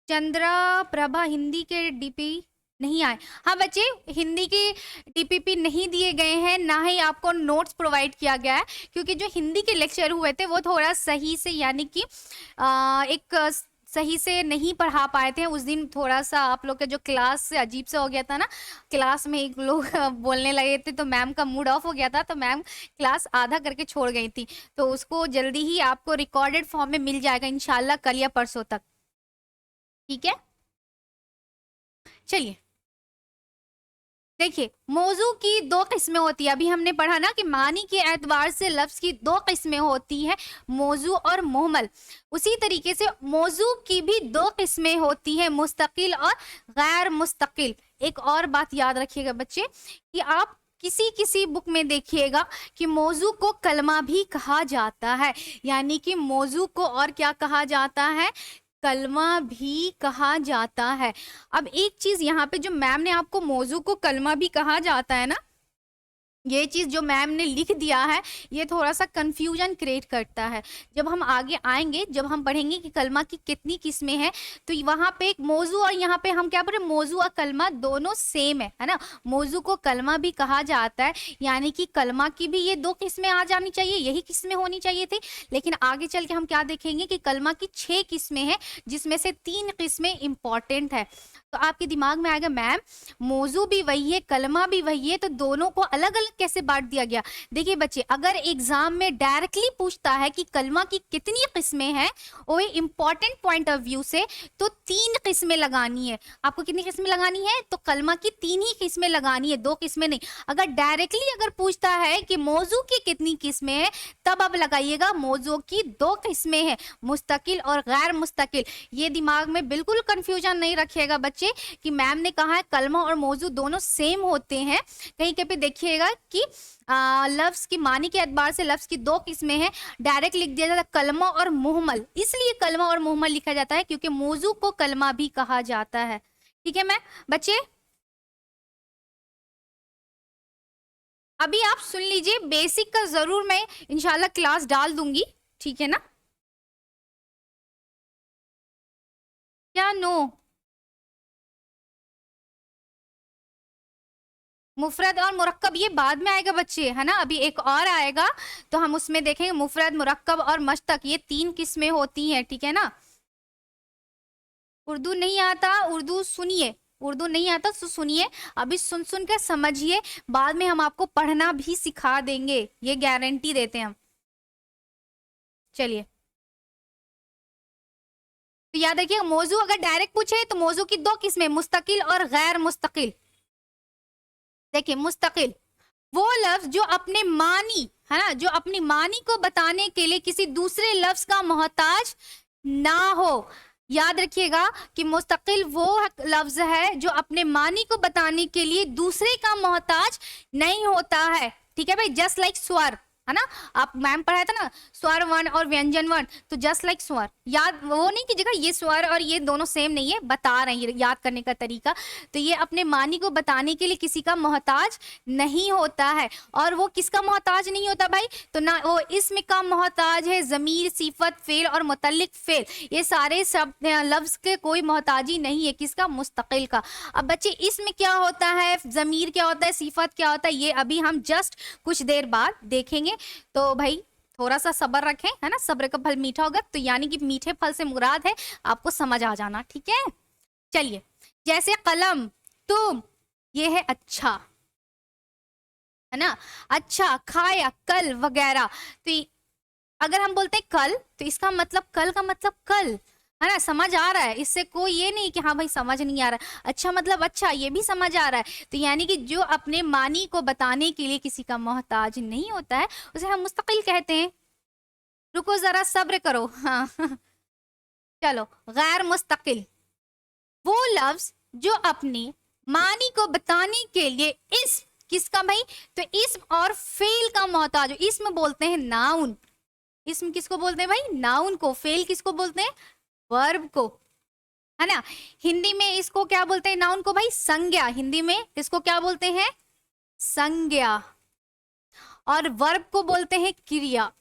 चंद्रा प्रभा हिंदी के डीपी नहीं आए। हाँ बच्चे, हिंदी की डीपीपी नहीं दिए गए हैं, ना ही आपको नोट्स प्रोवाइड किया गया है, क्योंकि जो हिंदी के लेक्चर हुए थे वो थोड़ा सही से, यानी कि एक सही से नहीं पढ़ा पाए थे उस दिन। थोड़ा सा आप लोग का जो क्लास से अजीब सा हो गया था ना, क्लास में एक लोग बोलने लगे थे तो मैम का मूड ऑफ हो गया था, तो मैम क्लास आधा करके छोड़ गई थी। तो उसको जल्दी ही आपको रिकॉर्डेड फॉर्म में मिल जाएगा इंशाल्लाह, कल या परसों तक। ठीक है, चलिए देखिए मौजू की दो किस्में होती है। अभी हमने पढ़ा ना कि मानी के एतबार से लफ्ज की दो किस्में होती हैं, मौजू और मुहम्मल। उसी तरीके से मौजू की भी दो किस्में होती हैं, मुस्तकिल और गैर मुस्तकिल। एक और बात याद रखिएगा बच्चे कि आप किसी किसी बुक में देखिएगा कि मौजू को कलमा भी कहा जाता है, यानी कि मौजू को और क्या कहा जाता है, कलमा भी कहा जाता है। अब एक चीज यहाँ पे जो मैम ने आपको मौजू को कलमा भी कहा जाता है ना, ये चीज जो मैम ने लिख दिया है ये थोड़ा सा कंफ्यूजन क्रिएट करता है। जब हम आगे आएंगे, जब हम पढ़ेंगे कि कलमा की कितनी किस्में हैं, तो वहां पे एक मौजू और यहाँ पे हम क्या पढ़े, मौजू और कलमा दोनों सेम है ना। मौजू को कलमा भी कहा जाता है, यानी कि कलमा की भी ये दो किस्में आ जानी चाहिए, यही किस्में होनी चाहिए थी। लेकिन आगे चल के हम क्या देखेंगे कि कलमा की 6 किस्में हैं, जिसमें से 3 किस्में इंपॉर्टेंट है। तो आपके दिमाग में आएगा मैम मौजू भी वही है, कलमा भी वही है, तो दोनों को अलग अलग कैसे बांट दिया गया। देखिए बच्चे, अगर एग्जाम में डायरेक्टली पूछता है कि कलमा की कितनी किस्में हैं, वो इंपॉर्टेंट पॉइंट ऑफ व्यू से, तो 3 किस्में लगानी है। आपको कितनी किस्में लगानी है? तो कलमा की 3 ही किस्में लगानी है, 2 किस्में नहीं। अगर डायरेक्टली अगर पूछता है कि मौजू की कितनी किस्में हैं, तब अब लगाइएगा मौजू की 2 किस्में हैं, मुस्तकिल और गैर मुस्तकिल। ये दिमाग में बिल्कुल कंफ्यूजन नहीं रखिएगा बच्चे कि मैम ने कहा है कलमा और मौजू दोनों सेम होते हैं। कहीं कहीं पे देखिएगा कि लफ्ज की मानी के एतबार से लफ्ज की 2 किस्में हैं, डायरेक्ट लिख दिया जाता है कलमा और मुहम्मल। इसलिए कलमा और मुहम्मल लिखा जाता है क्योंकि मौजू को कलमा भी कहा जाता है। ठीक है मैं बच्चे, अभी आप सुन लीजिए, बेसिक का जरूर मैं इंशाल्लाह क्लास डाल दूंगी, ठीक है ना? क्या नो? मुफरद और मुरक्कब ये बाद में आएगा बच्चे, है ना? अभी एक और आएगा तो हम उसमें देखेंगे मुफरद, मुरक्कब और मश्तक, ये 3 किस्में होती हैं, ठीक है ना? उर्दू नहीं आता, उर्दू सुनिए, उर्दू नहीं आता तो सुनिए, अभी सुन सुन के समझिए, बाद में हम आपको पढ़ना भी सिखा देंगे, ये गारंटी देते हैं हम। चलिए, तो याद रखिए, मौजू अगर डायरेक्ट पूछे तो मौजू की 2 किस्में, मुस्तकिल और गैर मुस्तकिल। देखिए मुस्तकिल वो लफ्ज जो अपने मानी, है ना, जो अपनी मानी को बताने के लिए किसी दूसरे लफ्ज का मोहताज ना हो। याद रखिएगा कि मुस्तकिल वो लफ्ज है जो अपने मानी को बताने के लिए दूसरे का मोहताज नहीं होता है। ठीक है भाई, जस्ट लाइक स्वर, है ना? आप मैम पढ़ाया था ना स्वर वर्ण और व्यंजन वर्ण, तो जस्ट लाइक स्वर, याद वो नहीं कीजिएगा ये स्वर और ये दोनों सेम नहीं है, बता रहे हैं ये याद करने का तरीका। तो ये अपने मानी को बताने के लिए किसी का मोहताज नहीं होता है। और वो किसका मोहताज नहीं होता भाई? तो ना वो इसम का मोहताज है, जमीर, सिफत, फेल और मुतल्लिक फेल, ये सारे सब लफ्ज के कोई मोहताजी नहीं है, किसका? मुस्तकिल का। अब बच्चे इसमें क्या होता है, जमीर क्या होता है, सिफत क्या होता है, ये अभी हम जस्ट कुछ देर बाद देखेंगे। तो भाई थोड़ा सा सब्र रखें, है ना? सब्र का फल मीठा होगा, तो यानी कि मीठे फल से मुराद है आपको समझ आ जाना, ठीक है? चलिए, जैसे कलम, तुम, ये है अच्छा, है ना? अच्छा, खाया, कल वगैरह। तो अगर हम बोलते हैं कल, तो इसका मतलब कल का मतलब कल, है ना? समझ आ रहा है, इससे कोई ये नहीं कि हाँ भाई समझ नहीं आ रहा है। अच्छा मतलब अच्छा, ये भी समझ आ रहा है। तो यानी कि जो अपने मानी को बताने के लिए किसी का मोहताज नहीं होता है, उसे हम मुस्तकिल कहते हैं। रुको जरा, सब्र करो, हाँ चलो, गैर मुस्तकिल वो लफ्ज जो अपने मानी को बताने के लिए इस किसका भाई? तो इस्म और फेल का मोहताज हो। इस्म बोलते हैं नाउन, इस्म किसको बोलते हैं भाई? नाउन को। फेल किसको बोलते हैं? वर्ब को, है ना? हिंदी में इसको क्या बोलते हैं नाउन को भाई? संज्ञा। हिंदी में इसको क्या बोलते हैं? संज्ञा। और वर्ब को बोलते हैं क्रिया।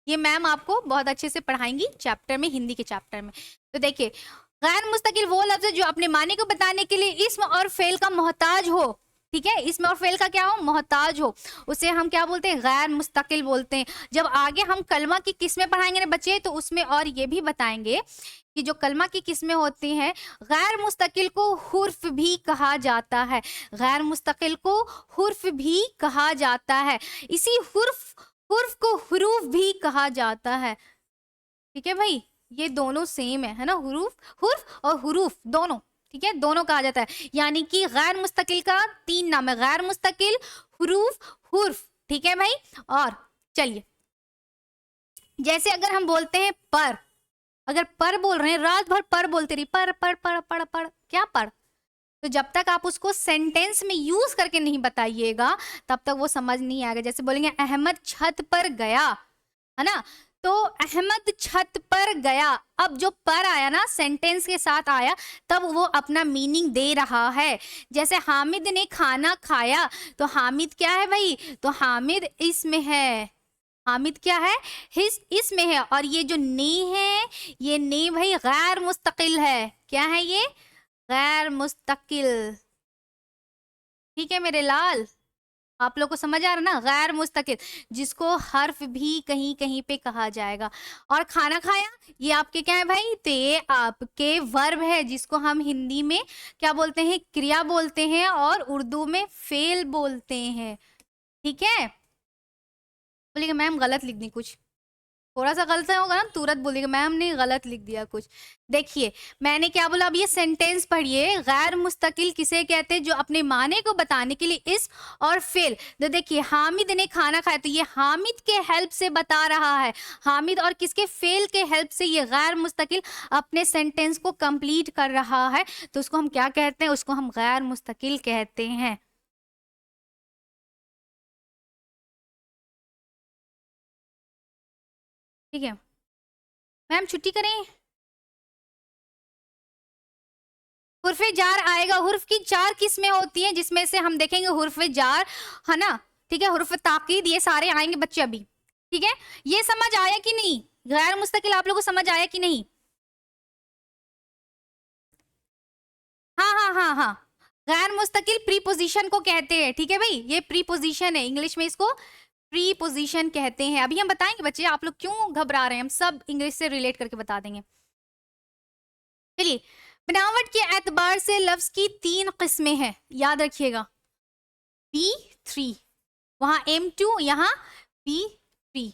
ये मैम आपको बहुत अच्छे से पढ़ाएंगी चैप्टर में, हिंदी के चैप्टर में। तो देखिए, गैर मुस्तकिल वो लफ्ज है जो अपने माने को बताने के लिए इस्म और फेल का मोहताज हो। ठीक है, इसमें और फेल का क्या हो? मोहताज हो, उसे हम क्या बोलते हैं? गैर मुस्तकिल बोलते हैं। जब आगे हम कलमा की किस्में पढ़ाएंगे ना बच्चे, तो उसमें और ये भी बताएंगे कि जो कलमा की किस्में होती हैं, गैर मुस्तकिल को हुर्फ भी कहा जाता है, गैर मुस्तकिल को हुर्फ भी कहा जाता है। इसी हुर्फ हुर्फ को हुरूफ भी कहा जाता है। ठीक है भाई, ये दोनों सेम है ना? हुरूफ, हुर्फ और हुरूफ दोनों, ठीक है, दोनों कहा जाता है। यानी कि गैर मुस्तकिल का 3 नाम है, गैर मुस्तकिल, हुरूफ, हुर्फ। ठीक है भाई। और चलिए, जैसे अगर हम बोलते हैं पर, अगर पर बोल रहे हैं, रात भर पर बोलते रही, पर पर पर पढ़ पढ़, क्या पढ़? तो जब तक आप उसको सेंटेंस में यूज करके नहीं बताइएगा, तब तक वो समझ नहीं आएगा। जैसे बोलेंगे अहमद छत पर गया, है ना? तो अहमद छत पर गया, अब जो पर आया ना सेंटेंस के साथ आया, तब वो अपना मीनिंग दे रहा है। जैसे हामिद ने खाना खाया, तो हामिद क्या है भाई? तो हामिद इसमें है, हामिद क्या है? हिस इसमें है। और ये जो ने है, ये ने भाई गैर मुस्तकिल है। क्या है ये? गैर मुस्तकिल। ठीक है मेरे लाल। आप लोग को समझ आ रहा ना, गैर मुस्तकिल, जिसको हर्फ भी कहीं कहीं पे कहा जाएगा। और खाना खाया, ये आपके क्या है भाई, तो ये आपके वर्ब है, जिसको हम हिंदी में क्या बोलते हैं, क्रिया बोलते हैं, और उर्दू में फेल बोलते हैं। ठीक है, बोलिएगा मैम गलत लिख दी कुछ, थोड़ा सा गलत होगा ना तुरंत बोलिएगा मैम ने गलत लिख दिया कुछ। देखिए मैंने क्या बोला, अब ये सेंटेंस पढ़िए, गैर मुस्तकिल किसे कहते हैं, जो अपने माने को बताने के लिए इस और फेल। तो देखिए हामिद ने खाना खाया, तो ये हामिद के हेल्प से बता रहा है, हामिद और किसके, फेल के हेल्प से ये गैर मुस्तकिल अपने सेंटेंस को कंप्लीट कर रहा है, तो उसको हम क्या कहते हैं, उसको हम गैर मुस्तकिल कहते हैं। ठीक है मैम, छुट्टी करें। हुर्फे जार आएगा, हुर्फ की 4 किस्में होती हैं, जिसमें से हम देखेंगे हुर्फे जार, है ना, ठीक है, हुर्फ ताकीद, ये सारे आएंगे बच्चे अभी। ठीक है, ये समझ आया कि नहीं, गैर मुस्तकिल आप लोगों को समझ आया कि नहीं? हाँ हाँ हाँ हाँ, गैर मुस्तकिल प्रीपोजिशन को कहते हैं। ठीक है भाई, ये प्रीपोजिशन है, इंग्लिश में इसको प्रीपोजिशन कहते हैं। अभी हम बताएंगे बच्चे, आप लोग क्यों घबरा रहे हैं, हम सब इंग्लिश से रिलेट करके बता देंगे। चलिए, बनावट के एतबार से लफ्ज की 3 किस्में हैं, याद रखिएगा। B3, वहां M2, यहाँ B3,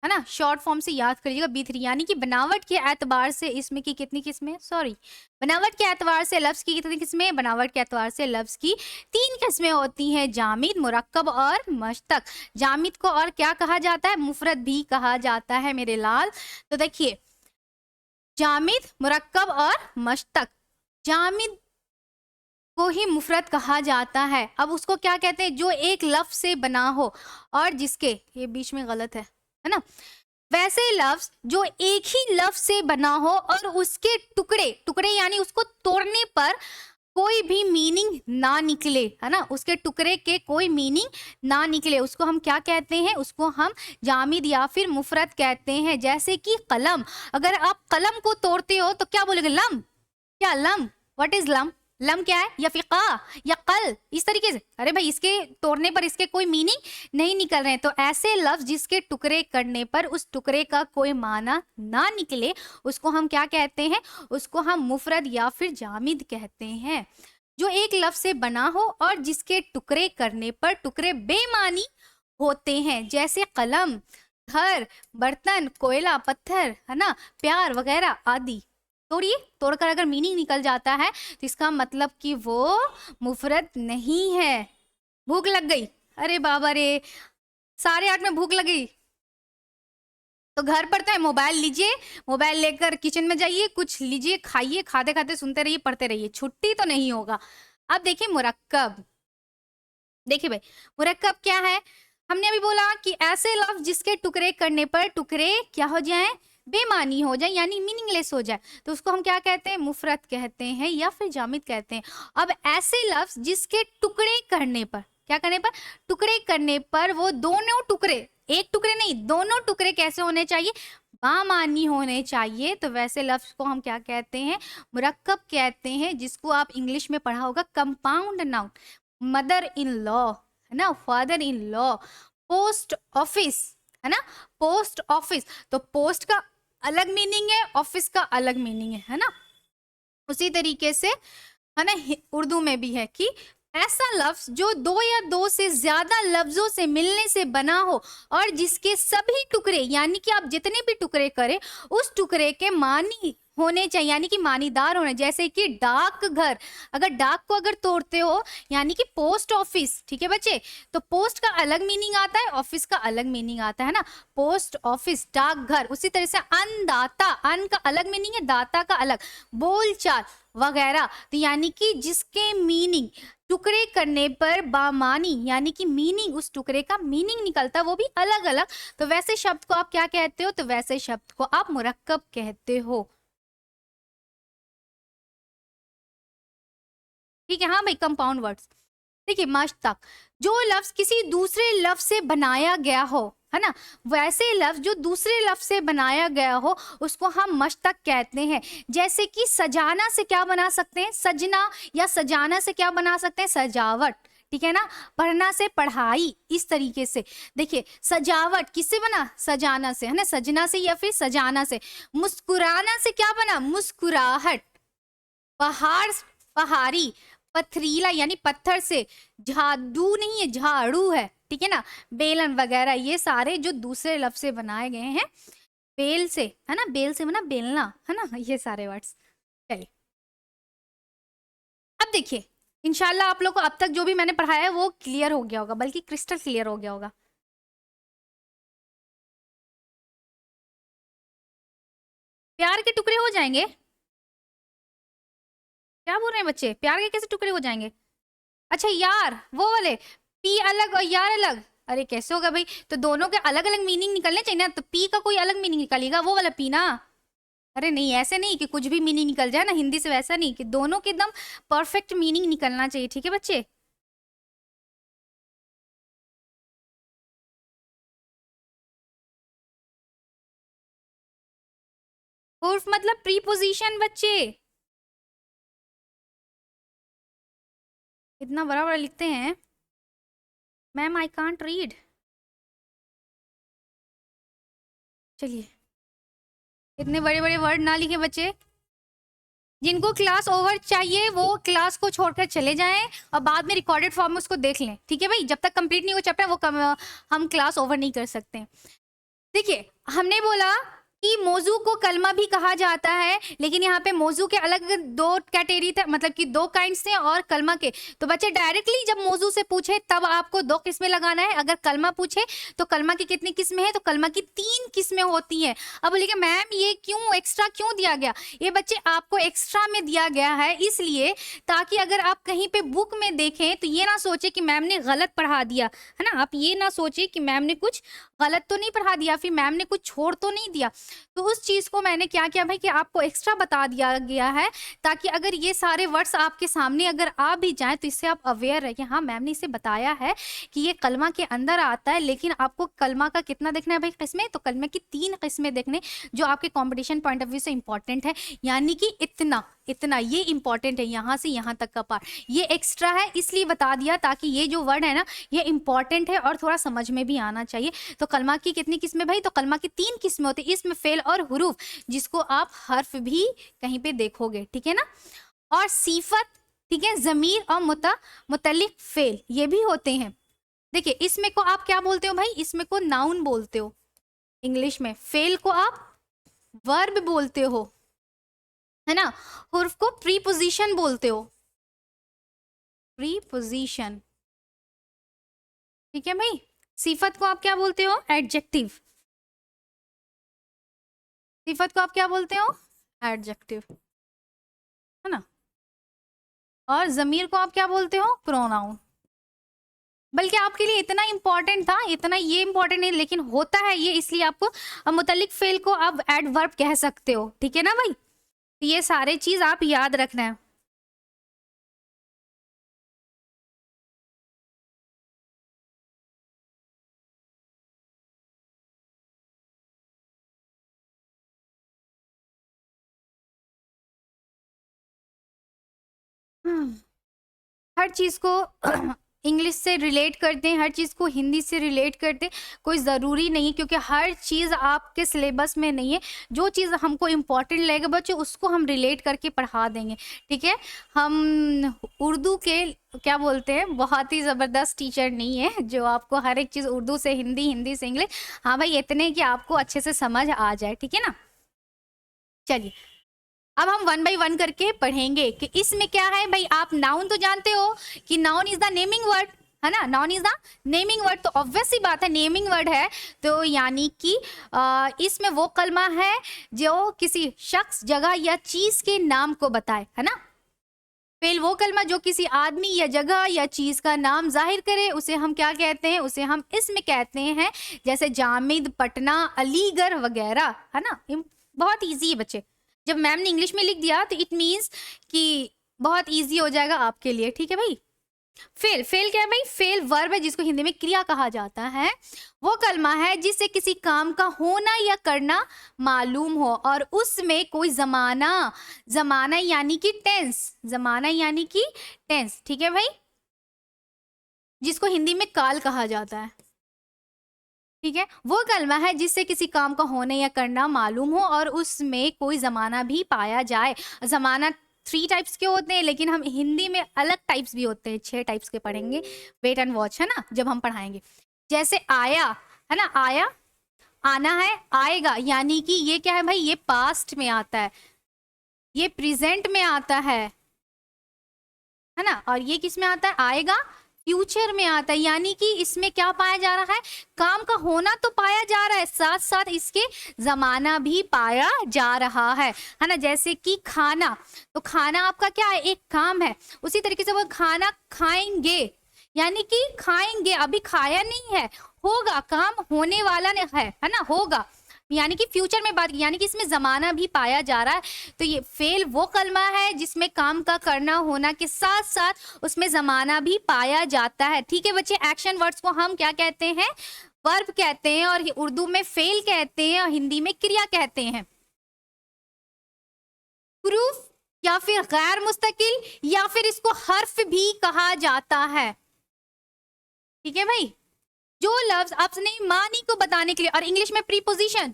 है ना, शॉर्ट फॉर्म से याद करिएगा B3, यानी कि बनावट के एतबार से इसमें की कितनी किस्में, सॉरी, बनावट के एतबार से लफ्ज की कितनी किस्में, बनावट के एतबार से लफ्ज की 3 किस्में होती हैं, जामिद, मुरक्कब और मश्तक। जामिद को और क्या कहा जाता है, मुफरद भी कहा जाता है मेरे लाल। तो देखिए, जामिद, मुरक्कब और मश्तक। जामिद को ही मुफरद कहा जाता है। अब उसको क्या कहते हैं, जो एक लफ्ज से बना हो और जिसके, ये बीच में गलत है ना, वैसे लफ्ज जो एक ही लफ्ज से बना हो और उसके टुकड़े टुकड़े यानी उसको तोड़ने पर कोई भी मीनिंग ना निकले, है ना, उसके टुकड़े के कोई मीनिंग ना निकले, उसको हम क्या कहते हैं, उसको हम जामिद या फिर मुफरद कहते हैं। जैसे कि कलम, अगर आप कलम को तोड़ते हो तो क्या बोलेंगे, लम, क्या lump, what is lump, lump क्या है, या फिर का या कल, इस तरीके से। अरे भाई, इसके तोड़ने पर इसके कोई मीनिंग नहीं निकल रहे हैं। तो ऐसे लफ्ज जिसके टुकड़े करने पर उस टुकड़े का कोई माना ना निकले, उसको हम क्या कहते हैं, उसको हम मुफरद या फिर जामिद कहते हैं। जो एक लफ्ज से बना हो और जिसके टुकड़े करने पर टुकड़े बेमानी होते हैं, जैसे कलम, घर, बर्तन, कोयला, पत्थर, है ना, प्यार वगैरह आदि। तोड़िए, तोड़कर अगर मीनिंग निकल जाता है तो इसका मतलब कि वो मुफरद नहीं है। भूख लग गई, अरे बाबा रे, 8:30 में भूख लगी, तो घर पर तो है, मोबाइल लीजिए, मोबाइल लेकर किचन में जाइए, कुछ लीजिए, खाइए, खाते खाते सुनते रहिए, पढ़ते रहिए, छुट्टी तो नहीं होगा। अब देखिए मुरक्कब, देखिए भाई मुरक्कब क्या है, हमने अभी बोला कि ऐसे लफ्ज जिसके टुकड़े करने पर टुकड़े क्या हो जाएं, बेमानी हो जाए, यानी मीनिंगलेस हो जाए, तो उसको हम क्या कहते हैं, मुफरत कहते हैं या फिर जामिद कहते हैं। अब ऐसे लफ्ज जिसके टुकड़े करने पर, क्या करने पर, टुकड़े करने पर वो दोनों टुकड़े, एक टुकड़े नहीं, दोनों टुकड़े कैसे होने चाहिए, बामानी होने चाहिए, तो वैसे लफ्ज को हम क्या कहते हैं, मुरक्कब कहते हैं, जिसको आप इंग्लिश में पढ़ा होगा compound noun. Mother in law, है ना, father in law, post office, है ना, पोस्ट ऑफिस, तो पोस्ट का अलग मीनिंग है, ऑफिस का अलग मीनिंग है ना। उसी तरीके से, है ना, उर्दू में भी है कि ऐसा लफ्ज जो 2 या 2 से ज्यादा लफ्जों से मिलने से बना हो और जिसके सभी टुकड़े, यानी कि आप जितने भी टुकड़े करें उस टुकड़े के मानी होने चाहिए, यानी कि मानीदार होने, जैसे कि डाक घर, अगर डाक को अगर तोड़ते हो, यानी कि पोस्ट ऑफिस, ठीक है बच्चे, तो पोस्ट का अलग मीनिंग आता है, ऑफिस का अलग मीनिंग आता है ना, पोस्ट ऑफिस, डाक घर। उसी तरह से अन्नदाता, अन्न का अलग मीनिंग है, दाता का अलग, बोलचाल वगैरह, तो यानी कि जिसके मीनिंग टुकड़े करने पर बामानी, यानी कि मीनिंग, उस टुकड़े का मीनिंग निकलता है, वो भी अलग अलग, तो वैसे शब्द को आप क्या कहते हो, तो वैसे शब्द को आप मुरक्कब कहते हो। ठीक है, हाँ भाई, कंपाउंड वर्ड्स। देखिए मश्तक, जो लफ्ज किसी दूसरे लफ्ज से बनाया गया हो, है ना, वैसे लफ्ज जो दूसरे लफ्ज से बनाया गया हो उसको हम मश्तक कहते हैं। जैसे कि सजाना से क्या बना सकते हैं, सजना, या सजाना से क्या बना सकते हैं, सजावट। ठीक है ना। पढ़ना से पढ़ाई, इस तरीके से। देखिए सजावट किससे बना, सजाना से, है ना, सजना से या फिर सजाना से। मुस्कुराना से क्या बना, मुस्कुराहट। पहाड़, पहाड़ी, पथरीला यानी पत्थर से, झाड़ू नहीं है, झाड़ू है, ठीक है ना। बेलन वगैरह ये सारे जो दूसरे लफ्ज से बनाए गए हैं, बेल से, है ना, बेल से बना बेलना, है ना, ये सारे वर्ड्स। चलिए अब देखिए, इंशाल्लाह आप लोग को अब तक जो भी मैंने पढ़ाया है वो क्लियर हो गया होगा, बल्कि क्रिस्टल क्लियर हो गया होगा। प्यार के टुकड़े हो जाएंगे, क्या बोल रहे हैं बच्चे, प्यार के कैसे टुकड़े हो जाएंगे। अच्छा यार, वो वाले, पी अलग और यार अलग, अरे कैसे होगा भाई, तो दोनों के अलग अलग मीनिंग निकलने चाहिए ना, तो पी का कोई अलग मीनिंग निकालेगा, वो वाला पी ना। अरे नहीं, ऐसे नहीं कि कुछ भी मीनिंग निकल जाए ना, हिंदी से वैसा नहीं, कि दोनों के एकदम परफेक्ट मीनिंग निकलना चाहिए, ठीक है बच्चे। उर्फ मतलब प्रीपोजिशन बच्चे, इतना बड़ा बड़ा लिखते हैं। Ma'am I can't read. चलिए, इतने बड़े बड़े वर्ड ना लिखे बच्चे। जिनको क्लास ओवर चाहिए वो क्लास को छोड़कर चले जाएं और बाद में रिकॉर्डेड फॉर्म में उसको देख लें, ठीक है भाई। जब तक कंप्लीट नहीं हो चैप्टर हम क्लास ओवर नहीं कर सकते। देखिए हमने बोला कि मौजू को कलमा भी कहा जाता है, लेकिन यहाँ पे मौजू के अलग दो कैटेगरी थे, मतलब कि दो काइंड्स थे, और कलमा के। तो बच्चे डायरेक्टली जब मौजू से पूछे तब आपको दो किस्में लगाना है, अगर कलमा पूछे तो कलमा की कितनी किस्में हैं, तो कलमा की 3 किस्में होती हैं। अब बोलिए मैम ये क्यों एक्स्ट्रा क्यों दिया गया, ये बच्चे आपको एक्स्ट्रा में दिया गया है इसलिए, ताकि अगर आप कहीं पे बुक में देखें तो ये ना सोचे कि मैम ने गलत पढ़ा दिया, है ना, आप ये ना सोचे कि मैम ने कुछ गलत तो नहीं पढ़ा दिया, फिर मैम ने कुछ छोड़ तो नहीं दिया। तो उस चीज को मैंने क्या किया भाई कि आपको एक्स्ट्रा बता दिया गया है, ताकि अगर ये सारे वर्ड्स आपके सामने अगर आ भी जाए तो इससे आप अवेयर रहे कि हाँ मैम ने इसे बताया है कि ये कलमा के अंदर आता है, लेकिन आपको कलमा का कितना देखना है भाई किस्में, तो कलमा की 3 किस्में देखने जो आपके कॉम्पिटिशन पॉइंट ऑफ व्यू से इंपॉर्टेंट है, यानी कि इतना इतना ये इंपॉर्टेंट है, यहाँ से यहाँ तक का पार्ट ये एक्स्ट्रा है, इसलिए बता दिया ताकि ये जो वर्ड है ना ये इंपॉर्टेंट है और थोड़ा समझ में भी आना चाहिए। तो कलमा की कितनी किस्में भाई, तो कलमा की 3 किस्में होती है, इसमें फेल और हुरूफ, जिसको आप हर्फ भी कहीं पे देखोगे, ठीक है ना। और सीफत, ठीक है, जमीर और मुतल्लिक फेल ये भी होते हैं। देखिए इसमें को आप क्या बोलते हो भाई, इसमें को नाउन बोलते हो इंग्लिश में, फेल को आप वर्ब बोलते हो, है ना, हुर्फ को प्रीपोजिशन बोलते हो, प्रीपोजिशन, ठीक है भाई। सिफत को आप क्या बोलते हो, एडजेक्टिव, सिफत को आप क्या बोलते हो, एडजेक्टिव, है ना। और जमीर को आप क्या बोलते हो, प्रोनाउन। बल्कि आपके लिए इतना इंपॉर्टेंट था, इतना ये इंपॉर्टेंट नहीं, लेकिन होता है ये, इसलिए आपको मुतल्लिक फेल को आप एडवर्ब कह सकते हो, ठीक है ना भाई। तो ये सारे चीज आप याद रखना है। हम्म, हर चीज को इंग्लिश से रिलेट करते हैं, हर चीज को हिंदी से रिलेट करते हैं, कोई ज़रूरी नहीं, क्योंकि हर चीज़ आपके सिलेबस में नहीं है। जो चीज़ हमको इम्पोर्टेंट लगेगा बच्चों उसको हम रिलेट करके पढ़ा देंगे, ठीक है। हम उर्दू के क्या बोलते हैं बहुत ही ज़बरदस्त टीचर नहीं है जो आपको हर एक चीज़ उर्दू से हिंदी, हिंदी से इंग्लिश, हाँ भाई इतने कि आपको अच्छे से समझ आ जाए, ठीक है ना। चलिए अब हम 1 बाई 1 करके पढ़ेंगे कि इसमें क्या है भाई। आप नाउन तो जानते हो कि noun is the naming word, है ना, noun is the naming word, तो ऑब्वियस सी बात है नेमिंग वर्ड है, तो यानी कि इसमें वो कलमा है जो किसी शख्स, जगह या चीज के नाम को बताए, है ना। फेल वो कलमा जो किसी आदमी या जगह या चीज का नाम जाहिर करे, उसे हम क्या कहते हैं, उसे हम इसमें कहते हैं, जैसे जामिद, पटना, अलीगढ़ वगैरह, है ना। बहुत इजी है बच्चे, जब मैम ने इंग्लिश में लिख दिया तो इट मीन्स कि बहुत इजी हो जाएगा आपके लिए, ठीक है भाई। फेल, फेल क्या है भाई, फेल वर्ब है जिसको हिंदी में क्रिया कहा जाता है, वो कलमा है जिससे किसी काम का होना या करना मालूम हो और उसमें कोई जमाना, जमाना यानी कि टेंस, जमाना यानी कि टेंस, ठीक है भाई। जिसको हिंदी में काल कहा जाता है। ठीक है, वो कलमा है जिससे किसी काम का होने या करना मालूम हो और उसमें कोई जमाना भी पाया जाए। जमाना 3 टाइप्स के होते हैं, लेकिन हम हिंदी में अलग टाइप्स भी होते हैं, 6 टाइप्स के पढ़ेंगे। वेट एंड वॉच, है ना, जब हम पढ़ाएंगे। जैसे आया, है ना, आया, आना है, आएगा, यानी कि ये क्या है भाई, ये पास्ट में आता है, ये प्रेजेंट में आता है ना, और ये किस में आता है, आएगा, फ्यूचर में आता है। यानी कि इसमें क्या पाया जा रहा है, काम का होना तो पाया जा रहा है, साथ साथ इसके जमाना भी पाया जा रहा है ना। जैसे कि खाना, तो खाना आपका क्या है, एक काम है। उसी तरीके से वो खाना खाएंगे, यानी कि खाएंगे, अभी खाया नहीं है, होगा, काम होने वाला है ना, होगा, यानी कि फ्यूचर में बात, यानी कि इसमें जमाना भी पाया जा रहा है। तो ये फेल वो कलमा है जिसमें काम का करना होना के साथ साथ उसमें जमाना भी पाया जाता है। ठीक है बच्चे, एक्शन वर्ड्स को हम क्या कहते हैं, वर्ब कहते हैं, और उर्दू में फेल कहते हैं, और हिंदी में क्रिया कहते हैं। प्रूफ या फिर गैर मुस्तकिल, या फिर इसको हर्फ भी कहा जाता है। ठीक है भाई, जो लफ्ज अपने मानी को बताने के लिए, और इंग्लिश में प्रीपोजिशन,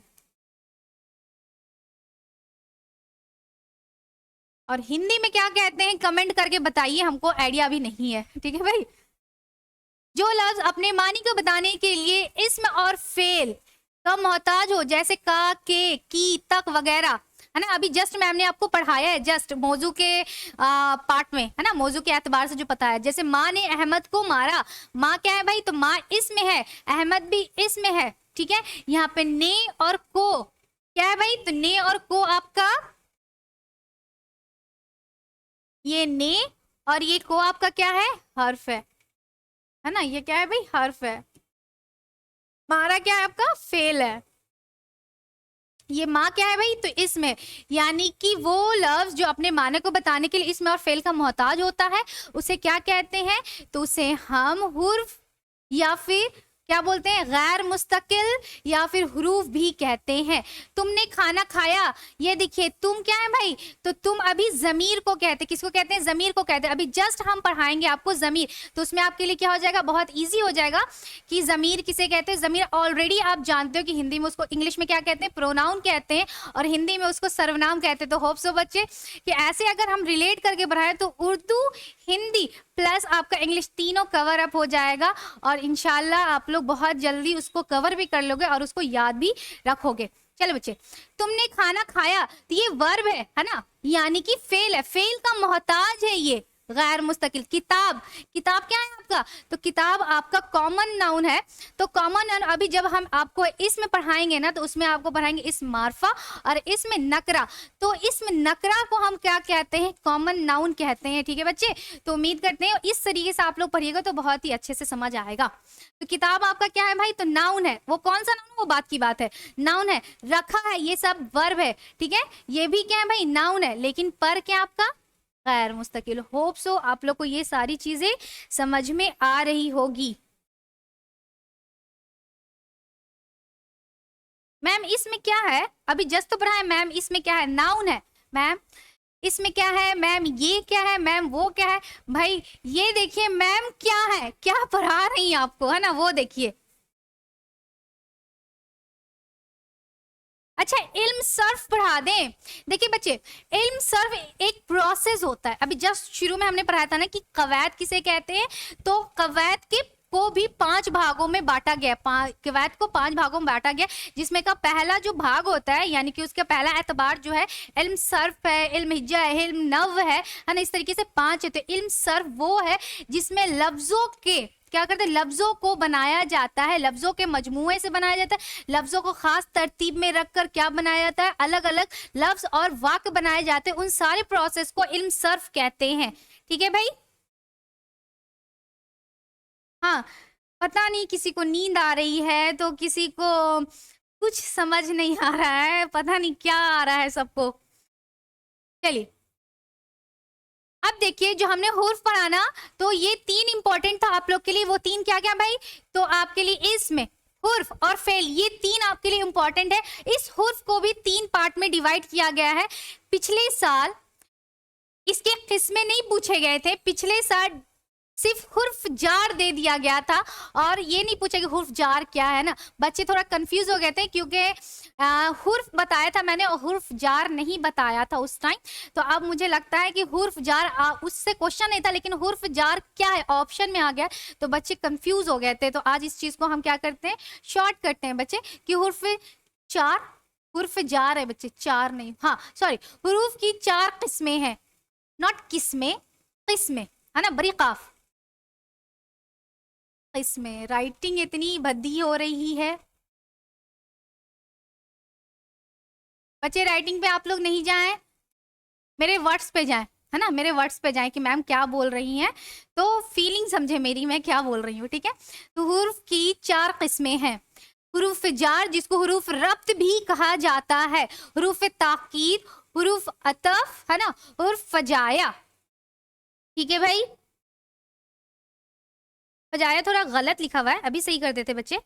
और हिंदी में क्या कहते हैं कमेंट करके बताइए, हमको आइडिया भी नहीं है। ठीक है भाई, जो लफ्ज अपने मानी को बताने के लिए इसम और फेल का मोहताज हो, जैसे का, के, की, तक वगैरह, है ना। अभी जस्ट मैम ने आपको पढ़ाया है, जस्ट मौजू के पार्ट में, है ना, मौजू के एतबार से जो पता है। जैसे माँ ने अहमद को मारा, माँ क्या है भाई, तो माँ इसमें है, अहमद भी इसमें है। ठीक है, यहाँ पे ने और को क्या है भाई, तो ने और को आपका, ये ने और ये को आपका क्या है, हर्फ है ना, ये क्या है भाई, हर्फ है। मारा क्या है आपका, फेल है। ये माँ क्या है भाई, तो इसमें, यानी कि वो लफ्ज जो अपने माने को बताने के लिए इसमें और फेल का मोहताज होता है, उसे क्या कहते हैं, तो उसे हम हुर्फ या फिर क्या बोलते हैं, गैर मुस्तकिल या फिर हुरूफ भी कहते हैं। तुमने खाना खाया, ये देखिए तुम क्या है भाई, तो तुम अभी जमीर को कहते हैं, किसको कहते हैं, जमीर को कहते हैं। अभी जस्ट हम पढ़ाएंगे आपको जमीर, तो उसमें आपके लिए क्या हो जाएगा, बहुत इजी हो जाएगा कि जमीर किसे कहते हैं। जमीर ऑलरेडी आप जानते हो कि हिंदी में उसको, इंग्लिश में क्या कहते हैं, प्रोनाउन कहते हैं, और हिंदी में उसको सर्वनाम कहते हैं। तो होप सो बच्चे कि ऐसे अगर हम रिलेट करके पढ़ाएं तो उर्दू, हिंदी प्लस आपका इंग्लिश तीनों कवर अप हो जाएगा, और इंशाल्लाह आप लोग बहुत जल्दी उसको कवर भी कर लोगे और उसको याद भी रखोगे। चलो बच्चे, तुमने खाना खाया, तो ये वर्ब है ना, यानी कि फेल है, फेल का मोहताज है ये, गैर मुस्तकिल। किताब, किताब क्या है आपका, तो किताब आपका कॉमन नाउन है। तो कॉमन नाउन अभी जब हम आपको इसमें पढ़ाएंगे ना, तो उसमें आपको पढ़ाएंगे इस मार्फा और इसमें नकरा। तो इसमें नकरा को हम क्या कहते हैं, कॉमन नाउन कहते हैं। ठीक है बच्चे, तो उम्मीद करते हैं इस तरीके से आप लोग पढ़िएगा तो बहुत ही अच्छे से समझ आएगा। तो किताब आपका क्या है भाई, तो नाउन है। वो कौन सा नाउन, वो बात की बात है, नाउन है। रखा है, ये सब वर्ब है। ठीक है, ये भी क्या है भाई, नाउन है, लेकिन पर क्या आपका, गैर मुस्तकिल। होप सो आप लोग को ये सारी चीजें समझ में आ रही होगी। मैम इसमें क्या है, अभी जस्ट तो पढ़ा है मैम, इसमें क्या है, नाउन है मैम। इसमें क्या है मैम, ये क्या है मैम, वो क्या है भाई, ये देखिए मैम क्या है, क्या पढ़ा रही हैं आपको, है ना, वो देखिए। अच्छा, इल्म सर्फ पढ़ा दें। देखिए बच्चे, इल्म सर्फ एक प्रोसेस होता है। अभी जस्ट शुरू में हमने पढ़ाया था ना कि कवायद किसे कहते हैं, तो कवायद के को भी 5 भागों में बांटा गया, कवायद को 5 भागों में बांटा गया, जिसमें का पहला जो भाग होता है, यानी कि उसका पहला एतबार जो है, इल्म सर्फ है, इल्म हिज्जा है, इल्म नव है ना, इस तरीके से 5 है। तो इल्म सर्फ वो है जिसमें लफ्जों के क्या करते हैं, लफ्जों को बनाया जाता है, लफ्जों के मजमूए से बनाया जाता है, लफ्जों को खास तरतीब में रखकर क्या बनाया जाता है, अलग अलग लफ्ज और वाक्य बनाए जाते हैं। उन सारे प्रोसेस को इल्म सर्फ कहते हैं। ठीक है भाई, हाँ, पता नहीं किसी को नींद आ रही है, तो किसी को कुछ समझ नहीं आ रहा है, पता नहीं क्या आ रहा है सबको। चलिए, अब देखिए जो हमने हुर्फ पढ़ा ना, तो ये 3 इंपॉर्टेंट था आप लोग के लिए। वो 3 क्या क्या भाई, तो आपके लिए इसमें हुर्फ और फेल, ये 3 आपके लिए इंपॉर्टेंट है। इस हुर्फ को भी 3 पार्ट में डिवाइड किया गया है। पिछले साल इसके किस्में नहीं पूछे गए थे, पिछले साल सिर्फ हुर्फ जार दे दिया गया था और ये नहीं पूछा कि हुर्फ जार क्या है ना। बच्चे थोड़ा कंफ्यूज हो गए थे क्योंकि हुर्फ बताया था मैंने और हुर्फ जार नहीं बताया था उस टाइम। तो अब मुझे लगता है कि हुर्फ जार उससे क्वेश्चन नहीं था, लेकिन हुर्फ जार क्या है ऑप्शन में आ गया, तो बच्चे कंफ्यूज हो गए थे। तो आज इस चीज को हम क्या करते हैं, शॉर्ट करते हैं बच्चे कि हुर्फ चार, हुर्फ जार है बच्चे, चार नहीं, हाँ सॉरी, हुरूफ की 4 किस्में हैं, नॉट किस्में, किस्में है ना, बड़ी काफ। इसमें राइटिंग इतनी भद्दी हो रही है बच्चे, राइटिंग पे आप लोग नहीं जाएं, मेरे वर्ड्स पे जाएं, है ना, मेरे वर्ड्स पे जाएं कि मैम क्या बोल रही हैं, तो फीलिंग समझे मेरी, मैं क्या बोल रही हूँ, ठीक है। तो हुरूफ की 4 किस्में हैं, हुरूफ जार जिसको हुरूफ रब्त भी कहा जाता है, हुरूफ ताकीद, हुरूफ अतफ, है ना, हुरूफ फजाया, ठीक है भाई। फजाया थोड़ा गलत लिखा हुआ है, अभी सही कर देते बच्चे,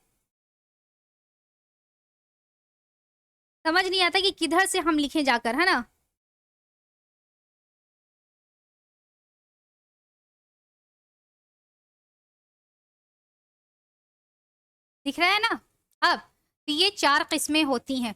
समझ नहीं आता कि किधर से हम लिखे जाकर, है ना। दिख रहा है ना अब, तो ये 4 किस्में होती हैं।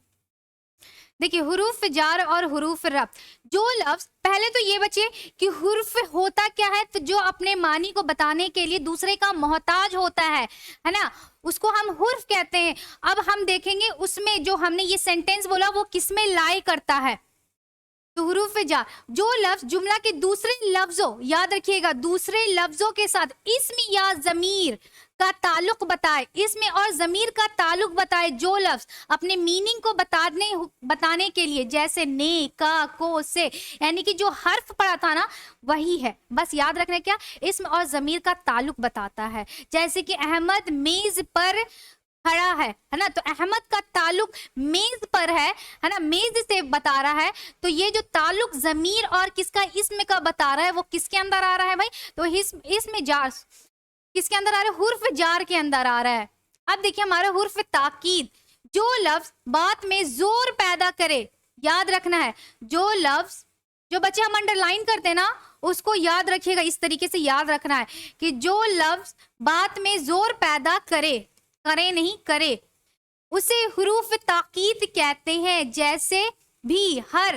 देखिए हुरूफ जार और हुरूफ रब्त, जो लफ्ज, पहले तो ये बच्चे कि हुर्फ होता क्या है, तो जो अपने मानी को बताने के लिए दूसरे का मोहताज होता है ना, उसको हम हुर्फ कहते हैं। अब हम देखेंगे उसमें जो हमने ये सेंटेंस बोला वो किसमें लाई करता है, तो हुरूफ जार जो लफ्ज जुमला के दूसरे लफ्जों, याद रखिएगा, दूसरे लफ्जों के साथ इस्म या जमीर का ताल्लुक बताए, इसमें और जमीर का ताल्लुक बताए, जो लफ्ज अपने मीनिंग को बताने के लिए, जैसे ने, का, को, से, यानी कि जो हर्फ पढ़ा था ना वही है, बस याद रखना क्या, इसमें और जमीर का ताल्लुक बताता है। जैसे कि अहमद मेज पर खड़ा है ना, तो अहमद का ताल्लुक मेज पर है ना, मेज से बता रहा है, तो ये जो ताल्लुक जमीर और किसका, इसम का बता रहा है, वो किसके अंदर आ रहा है भाई, तो इसमें जार किसके अंदर आ रहा है, हुर्फ जार के अंदर आ रहा है। अब देखिए हमारा हुर्फ ताकीद, जो लफ्ज बात में जोर पैदा करे, याद रखना है, जो लफ्ज, जो बच्चे हम अंडरलाइन करते हैं ना उसको याद रखिएगा, इस तरीके से याद रखना है कि जो लफ्ज बात में जोर पैदा करे, करे नहीं करे, उसे हुरूफ ताकीद कहते हैं। जैसे भी, हर,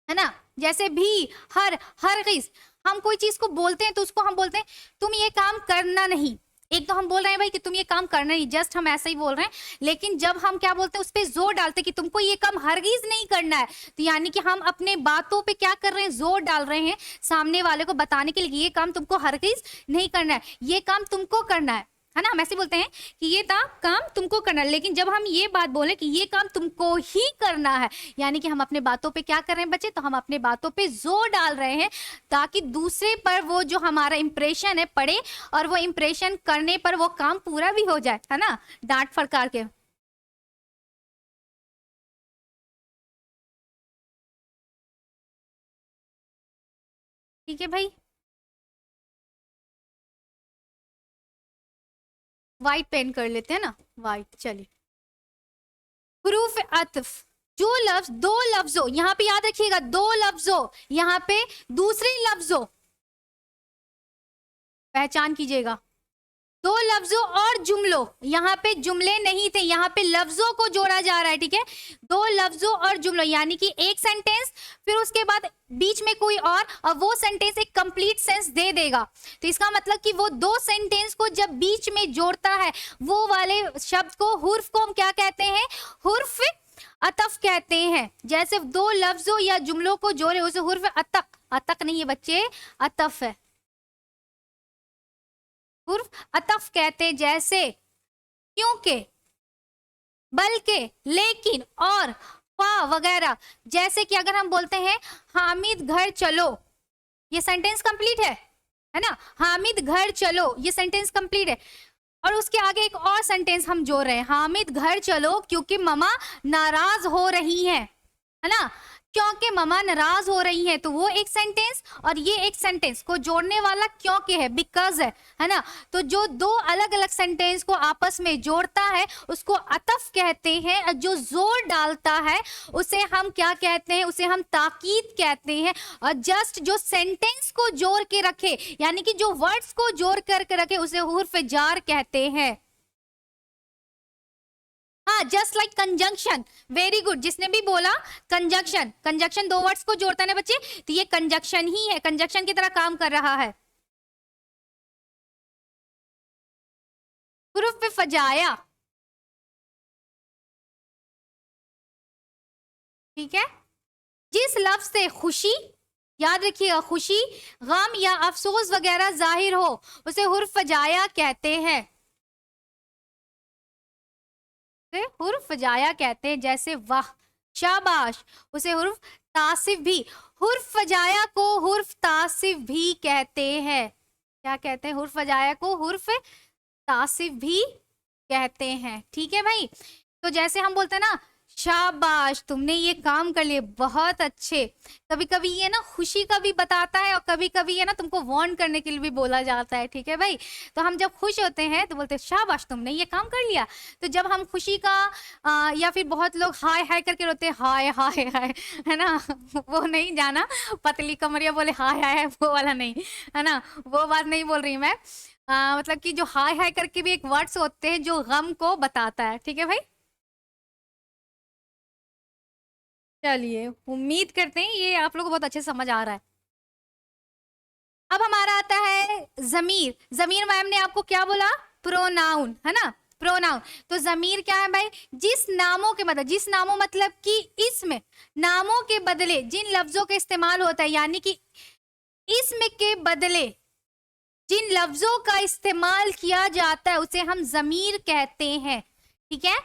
है ना, जैसे भी, हर किस, हम कोई चीज को बोलते हैं तो उसको हम बोलते हैं तुम ये काम करना नहीं, एक तो हम बोल रहे हैं भाई कि तुम ये काम करना नहीं, जस्ट हम ऐसे ही बोल रहे हैं, लेकिन जब हम क्या बोलते हैं उस पर जोर डालते हैं कि तुमको ये काम हरगिज नहीं करना है, तो यानी कि हम अपने बातों पे क्या कर रहे हैं, जोर डाल रहे हैं सामने वाले को बताने के लिए, ये काम तुमको हरगिज नहीं करना है, ये काम तुमको करना है ना, हम ऐसे बोलते हैं कि ये काम तुमको करना है। लेकिन जब हम ये बात बोले कि ये काम तुमको ही करना है, यानी कि हम अपने बातों पे क्या कर रहे हैं बच्चे, तो हम अपने बातों पे जोर डाल रहे हैं ताकि दूसरे पर वो जो हमारा इंप्रेशन है पड़े और वो इंप्रेशन करने पर वो काम पूरा भी हो जाए, है ना, डांट फटकार के। ठीक है भाई, वाइट पेन कर लेते हैं ना, वाइट, चलिए। हुरूफ अतफ, जो लफ्ज दो लफ्जों, यहां पे याद रखिएगा दो लफ्जों, यहां पे दूसरे लफ्जों, पहचान कीजिएगा, दो लफ्जों और जुमलों, यहाँ पे जुमले नहीं थे, यहाँ पे लफ्जों को जोड़ा जा रहा है, ठीक है, दो लफ्जों और जुमलों, यानी कि एक सेंटेंस फिर उसके बाद बीच में कोई और वो सेंटेंस एक कंप्लीट सेंस दे देगा, तो इसका मतलब कि वो दो सेंटेंस को जब बीच में जोड़ता है, वो वाले शब्द को, हुर्फ को हम क्या कहते हैं, हुर्फ अतफ कहते हैं। जैसे दो लफ्जों या जुमलों को जोड़े उसे हुर्फ अतक, अतक नहीं है बच्चे, अतफ है, हुर्फ अतफ कहते, जैसे क्योंकि, बल्कि, लेकिन, और, फा वगैरह। जैसे कि अगर हम बोलते हैं हामिद घर चलो, ये सेंटेंस कंप्लीट है ना, हामिद घर चलो, ये सेंटेंस कंप्लीट है, और उसके आगे एक और सेंटेंस हम जोड़ रहे हैं, हामिद घर चलो क्योंकि ममा नाराज हो रही हैं, है ना, क्योंकि मम्मा नाराज हो रही है, तो वो एक सेंटेंस, और ये एक सेंटेंस को जोड़ने वाला क्योंकि है, बिकॉज है ना। तो जो दो अलग अलग सेंटेंस को आपस में जोड़ता है उसको अतफ कहते हैं, और जो जोर डालता है उसे हम क्या कहते हैं, उसे हम ताकीद कहते हैं। और जस्ट जो सेंटेंस को जोड़ के रखे, यानी कि जो वर्ड्स को जोड़ करके रखे, उसे हुर्फ जार कहते हैं। हाँ, just like conjunction, very good, जिसने भी बोला कंजंक्शन, कंजंक्शन दो वर्ड्स को जोड़ता है ना बच्चे, तो ये कंजंक्शन ही है, कंजंक्शन की तरह काम कर रहा है। हुरूफ पे फजाया, ठीक है। जिस लफ्ज से खुशी, याद रखिएगा, खुशी, गम या अफसोस वगैरह जाहिर हो, उसे हुर्फ फजाया कहते हैं, उसे हुर्फ फजाया कहते हैं। जैसे वाह, शाबाश, उसे हुर्फ तासिफ भी, हुर्फ फजाया को हुर्फ तासिफ भी कहते हैं। क्या कहते हैं? हुर्फ फजाया को हुर्फ तासिफ भी कहते हैं, ठीक है भाई। तो जैसे हम बोलते हैं ना, शाबाश तुमने ये काम कर लिए, बहुत अच्छे। कभी कभी ये ना खुशी का भी बताता है, और कभी कभी ये ना तुमको वार्न करने के लिए भी बोला जाता है, ठीक है भाई। तो हम जब खुश होते हैं तो बोलते हैं शाबाश तुमने ये काम कर लिया। तो जब हम खुशी का या फिर बहुत लोग हाय हाय करके रोते हैं, हाय हाय हाय, है ना, वो नहीं जाना, पतली कमरिया बोले हाय हाय, वो वाला नहीं, है ना, वो बात नहीं बोल रही मैं। मतलब कि जो हाय हाय करके भी एक वर्ड्स होते हैं जो गम को बताता है, ठीक है भाई। चलिए, उम्मीद करते हैं ये आप लोगों को बहुत अच्छे से समझ आ रहा है। अब हमारा आता है जमीर। जमीर मैम ने आपको क्या बोला? प्रोनाउन, है ना, प्रोनाउन। तो जमीर क्या है भाई? जिस नामों के मतलब, जिस नामों मतलब कि इसमें, नामों के बदले जिन लफ्जों का इस्तेमाल होता है, यानी कि इसमें के बदले जिन लफ्जों का इस्तेमाल किया जाता है उसे हम जमीर कहते हैं, ठीक है।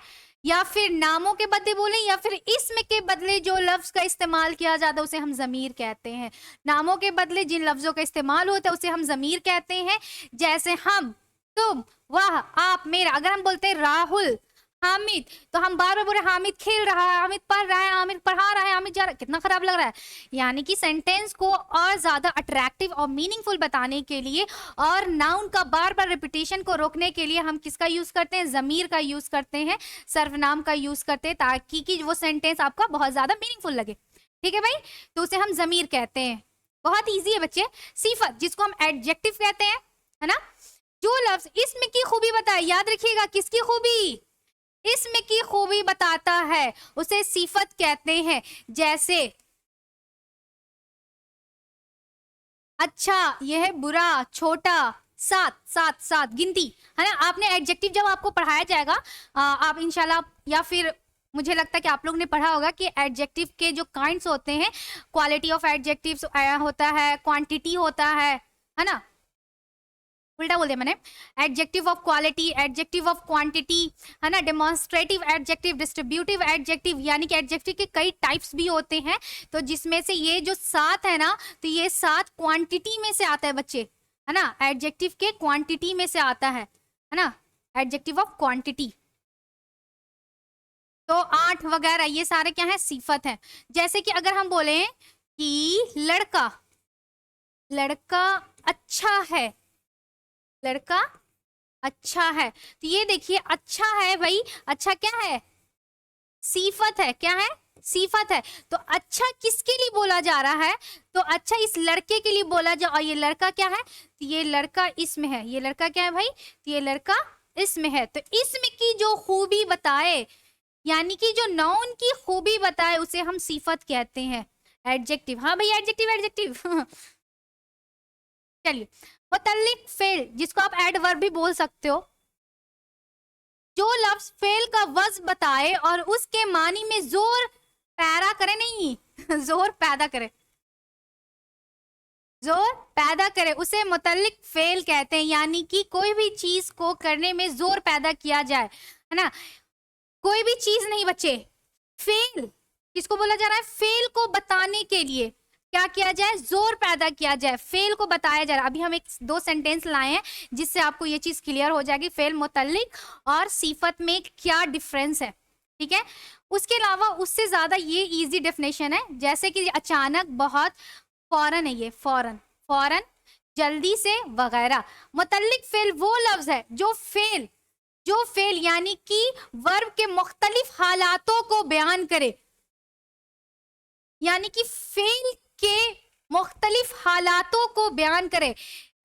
या फिर नामों के बदले बोले, या फिर इसम के बदले जो लफ्ज का इस्तेमाल किया जाता है उसे हम जमीर कहते हैं। नामों के बदले जिन लफ्जों का इस्तेमाल होता है उसे हम जमीर कहते हैं। जैसे हम, तुम, वह, आप, मेरा। अगर हम बोलते हैं राहुल, हामिद, तो हम बार बार बोले हामिद खेल रहा है, हामिद पढ़ रहा है, हामिद पढ़ा रहा है, हामिद जा रहा है, कितना खराब लग रहा है। यानी कि सेंटेंस को और ज्यादा अट्रैक्टिव और मीनिंगफुल बताने के लिए और नाउन का बार बार रिपीटेशन को रोकने के लिए हम किसका यूज करते हैं? जमीर का यूज करते हैं, सर्वनाम का यूज करते हैं, ताकि कि वो सेंटेंस आपका बहुत ज्यादा मीनिंगफुल लगे, ठीक है भाई। तो उसे हम जमीर कहते हैं। बहुत ईजी है बच्चे। सिफत, जिसको हम एडजेक्टिव कहते हैं, है ना, जो लफ्ज इसमें की खूबी बताए, याद रखिएगा किसकी खूबी? इसमें की खूबी बताता है, उसे सिफत कहते हैं। जैसे अच्छा, यह बुरा, छोटा, सात, सात, सात गिनती, है ना। आपने एडजेक्टिव जब आपको पढ़ाया जाएगा, आप इंशाल्लाह, या फिर मुझे लगता है कि आप लोग ने पढ़ा होगा कि एडजेक्टिव के जो काइंड्स होते हैं, क्वालिटी ऑफ एडजेक्टिव्स होता है, क्वांटिटी होता है ना, उल्टा बोल दिया मैंने। Adjective of quality, adjective of quantity, है ना, डेमोन्स्ट्रेटिव एडजेक्टिव, डिस्ट्रीब्यूटिव एडजेक्टिव, यानी कि एडजेक्टिव के कई टाइप्स भी होते हैं। तो जिसमें से ये जो सात है ना, तो ये सात क्वांटिटी में से आता है बच्चे, है ना, एडजेक्टिव के क्वांटिटी में से आता है ना, एडजेक्टिव ऑफ क्वांटिटी। तो आठ वगैरह ये सारे क्या है? सिफत है। जैसे कि अगर हम बोले कि लड़का, लड़का अच्छा है, लड़का अच्छा है, तो ये देखिए अच्छा है भाई, अच्छा क्या है? सिफत है। क्या है? सिफत है। तो अच्छा किसके लिए बोला जा रहा है? तो अच्छा इस लड़के के लिए बोला जा, और ये लड़का क्या है? तो ये लड़का इसमें है। ये लड़का क्या है भाई? तो ये लड़का इसमें है। तो इसमें की जो खूबी बताए, यानी कि जो नाउन की खूबी बताए, उसे हम सिफत कहते हैं, एडजेक्टिव। हाँ भाई, एडजेक्टिव, एडजेक्टिव। चलिए, मुतल्लिक फेल, जिसको आप एडवर्ब भी बोल सकते हो, जो लफ्ज फेल का वज़्न बताए और उसके मानी में जोर पैदा करे, नहीं जोर पैदा करे, जोर पैदा करे, उसे मुतल्लिक फेल कहते हैं। यानी कि कोई भी चीज को करने में जोर पैदा किया जाए, है ना, कोई भी चीज नहीं बच्चे, फेल किसको बोला जा रहा है? फेल को बताने के लिए क्या किया जाए? जोर पैदा किया जाए, फेल को बताया जा रहा है। अभी हम एक दो सेंटेंस लाए हैं जिससे आपको ये चीज क्लियर हो जाएगी, फेल, मुतल्लिक और सिफत में क्या डिफरेंस है। ठीक है। उसके अलावा उससे ज्यादा ये इजी डेफिनेशन है, जैसे कि अचानक, बहुत, फौरन है ये, फौरन, फौरन, जल्दी से, वगैरह। मुतल्लिक फेल वो लफ्ज है जो फेल यानी कि वर्ब के मुख्तलिफ हालातों को बयान करे, यानी कि फेल के मुख्तलिफ हालातों को बयान करे।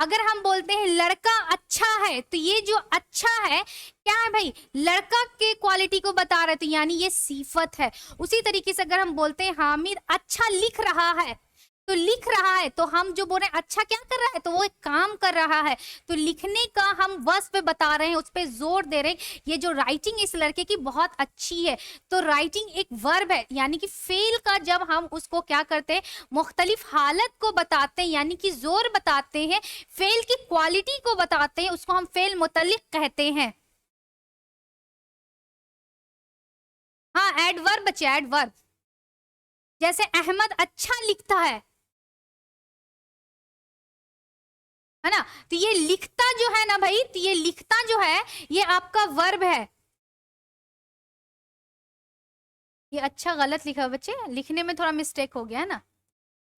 अगर हम बोलते हैं लड़का अच्छा है, तो ये जो अच्छा है क्या है भाई, लड़का के क्वालिटी को बता रहे, तो यानी ये सिफत है। उसी तरीके से अगर हम बोलते हैं हामिद अच्छा लिख रहा है, तो लिख रहा है, तो हम जो बोल रहे हैं अच्छा क्या कर रहा है, तो वो एक काम कर रहा है, तो लिखने का हम वस्फ बता रहे हैं, उस पर जोर दे रहे हैं, ये जो राइटिंग इस लड़के की बहुत अच्छी है। तो राइटिंग एक वर्ब है, यानी कि फेल का जब हम उसको क्या करते हैं, मुख्तलिफ हालत को बताते हैं, यानी कि जोर बताते हैं, फेल की क्वालिटी को बताते हैं, उसको हम फेल मुतल्लिक कहते हैं। हाँ, एडवर्ब बच्चे, एडवर्ब। जैसे अहमद अच्छा लिखता है ना, तो ये लिखता जो है ना भाई, तो ये लिखता जो है ये आपका वर्ब है। ये अच्छा गलत लिखा बच्चे, लिखने में थोड़ा मिस्टेक हो गया है ना।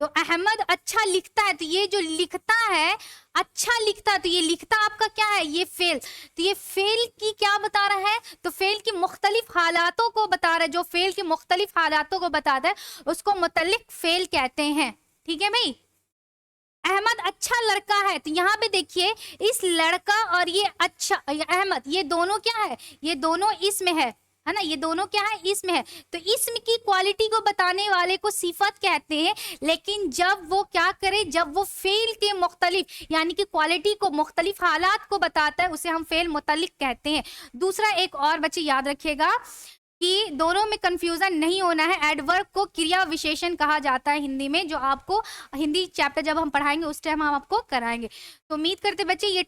तो अहमद अच्छा लिखता है, तो ये जो लिखता है, अच्छा लिखता है, तो ये लिखता आपका क्या है, ये फेल। तो ये फेल की क्या बता रहा है, तो फेल की मुख्तलिफ हालातों को बता रहा है, जो फेल की मुख्तलिफ हालातों को बताता है उसको मुतल्लिक फेल कहते हैं। ठीक है भाई। अहमद अच्छा लड़का है, तो यहाँ पे देखिए इस लड़का और ये अच्छा, अहमद, ये दोनों क्या है, ये दोनों इसम है ना, ये दोनों क्या है, इसम है। तो इसम की क्वालिटी को बताने वाले को सिफत कहते हैं, लेकिन जब वो क्या करे, जब वो फेल के मुख्तलिफ यानी कि क्वालिटी को, मुख्तलिफ हालात को बताता है, उसे हम फेल मुतल्लिक कहते हैं। दूसरा एक और बच्चे याद रखिएगा कि दोनों में कंफ्यूजन नहीं होना है, एडवर्ब को क्रिया विशेषण कहा जाता है हिंदी में, जो आपको हिंदी चैप्टर जब हम पढ़ाएंगे उस टाइम हम आपको कराएंगे। तो उम्मीद करते बच्चे ये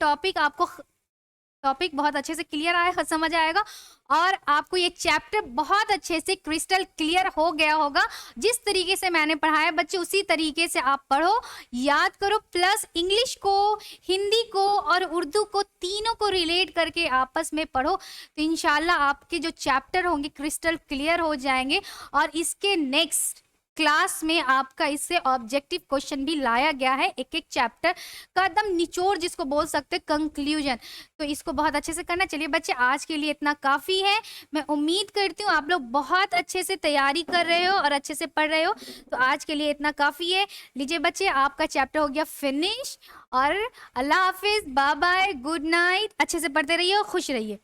टॉपिक बहुत अच्छे से क्लियर आया, समझ आएगा, और आपको ये चैप्टर बहुत अच्छे से क्रिस्टल क्लियर हो गया होगा। जिस तरीके से मैंने पढ़ाया बच्चे, उसी तरीके से आप पढ़ो, याद करो, प्लस इंग्लिश को, हिंदी को और उर्दू को, तीनों को रिलेट करके आपस में पढ़ो, तो इंशाल्लाह आपके जो चैप्टर होंगे क्रिस्टल क्लियर हो जाएंगे। और इसके नेक्स्ट क्लास में आपका इससे ऑब्जेक्टिव क्वेश्चन भी लाया गया है, एक एक चैप्टर का एकदम निचोड़, जिसको बोल सकते हैं कंक्लूजन। तो इसको बहुत अच्छे से करना। चलिए बच्चे, आज के लिए इतना काफ़ी है। मैं उम्मीद करती हूँ आप लोग बहुत अच्छे से तैयारी कर रहे हो और अच्छे से पढ़ रहे हो। तो आज के लिए इतना काफ़ी है। लीजिए बच्चे, आपका चैप्टर हो गया फिनिश, और अल्लाह हाफिज़, बाय बाय, गुड नाइट, अच्छे से पढ़ते रहिए और खुश रहिए।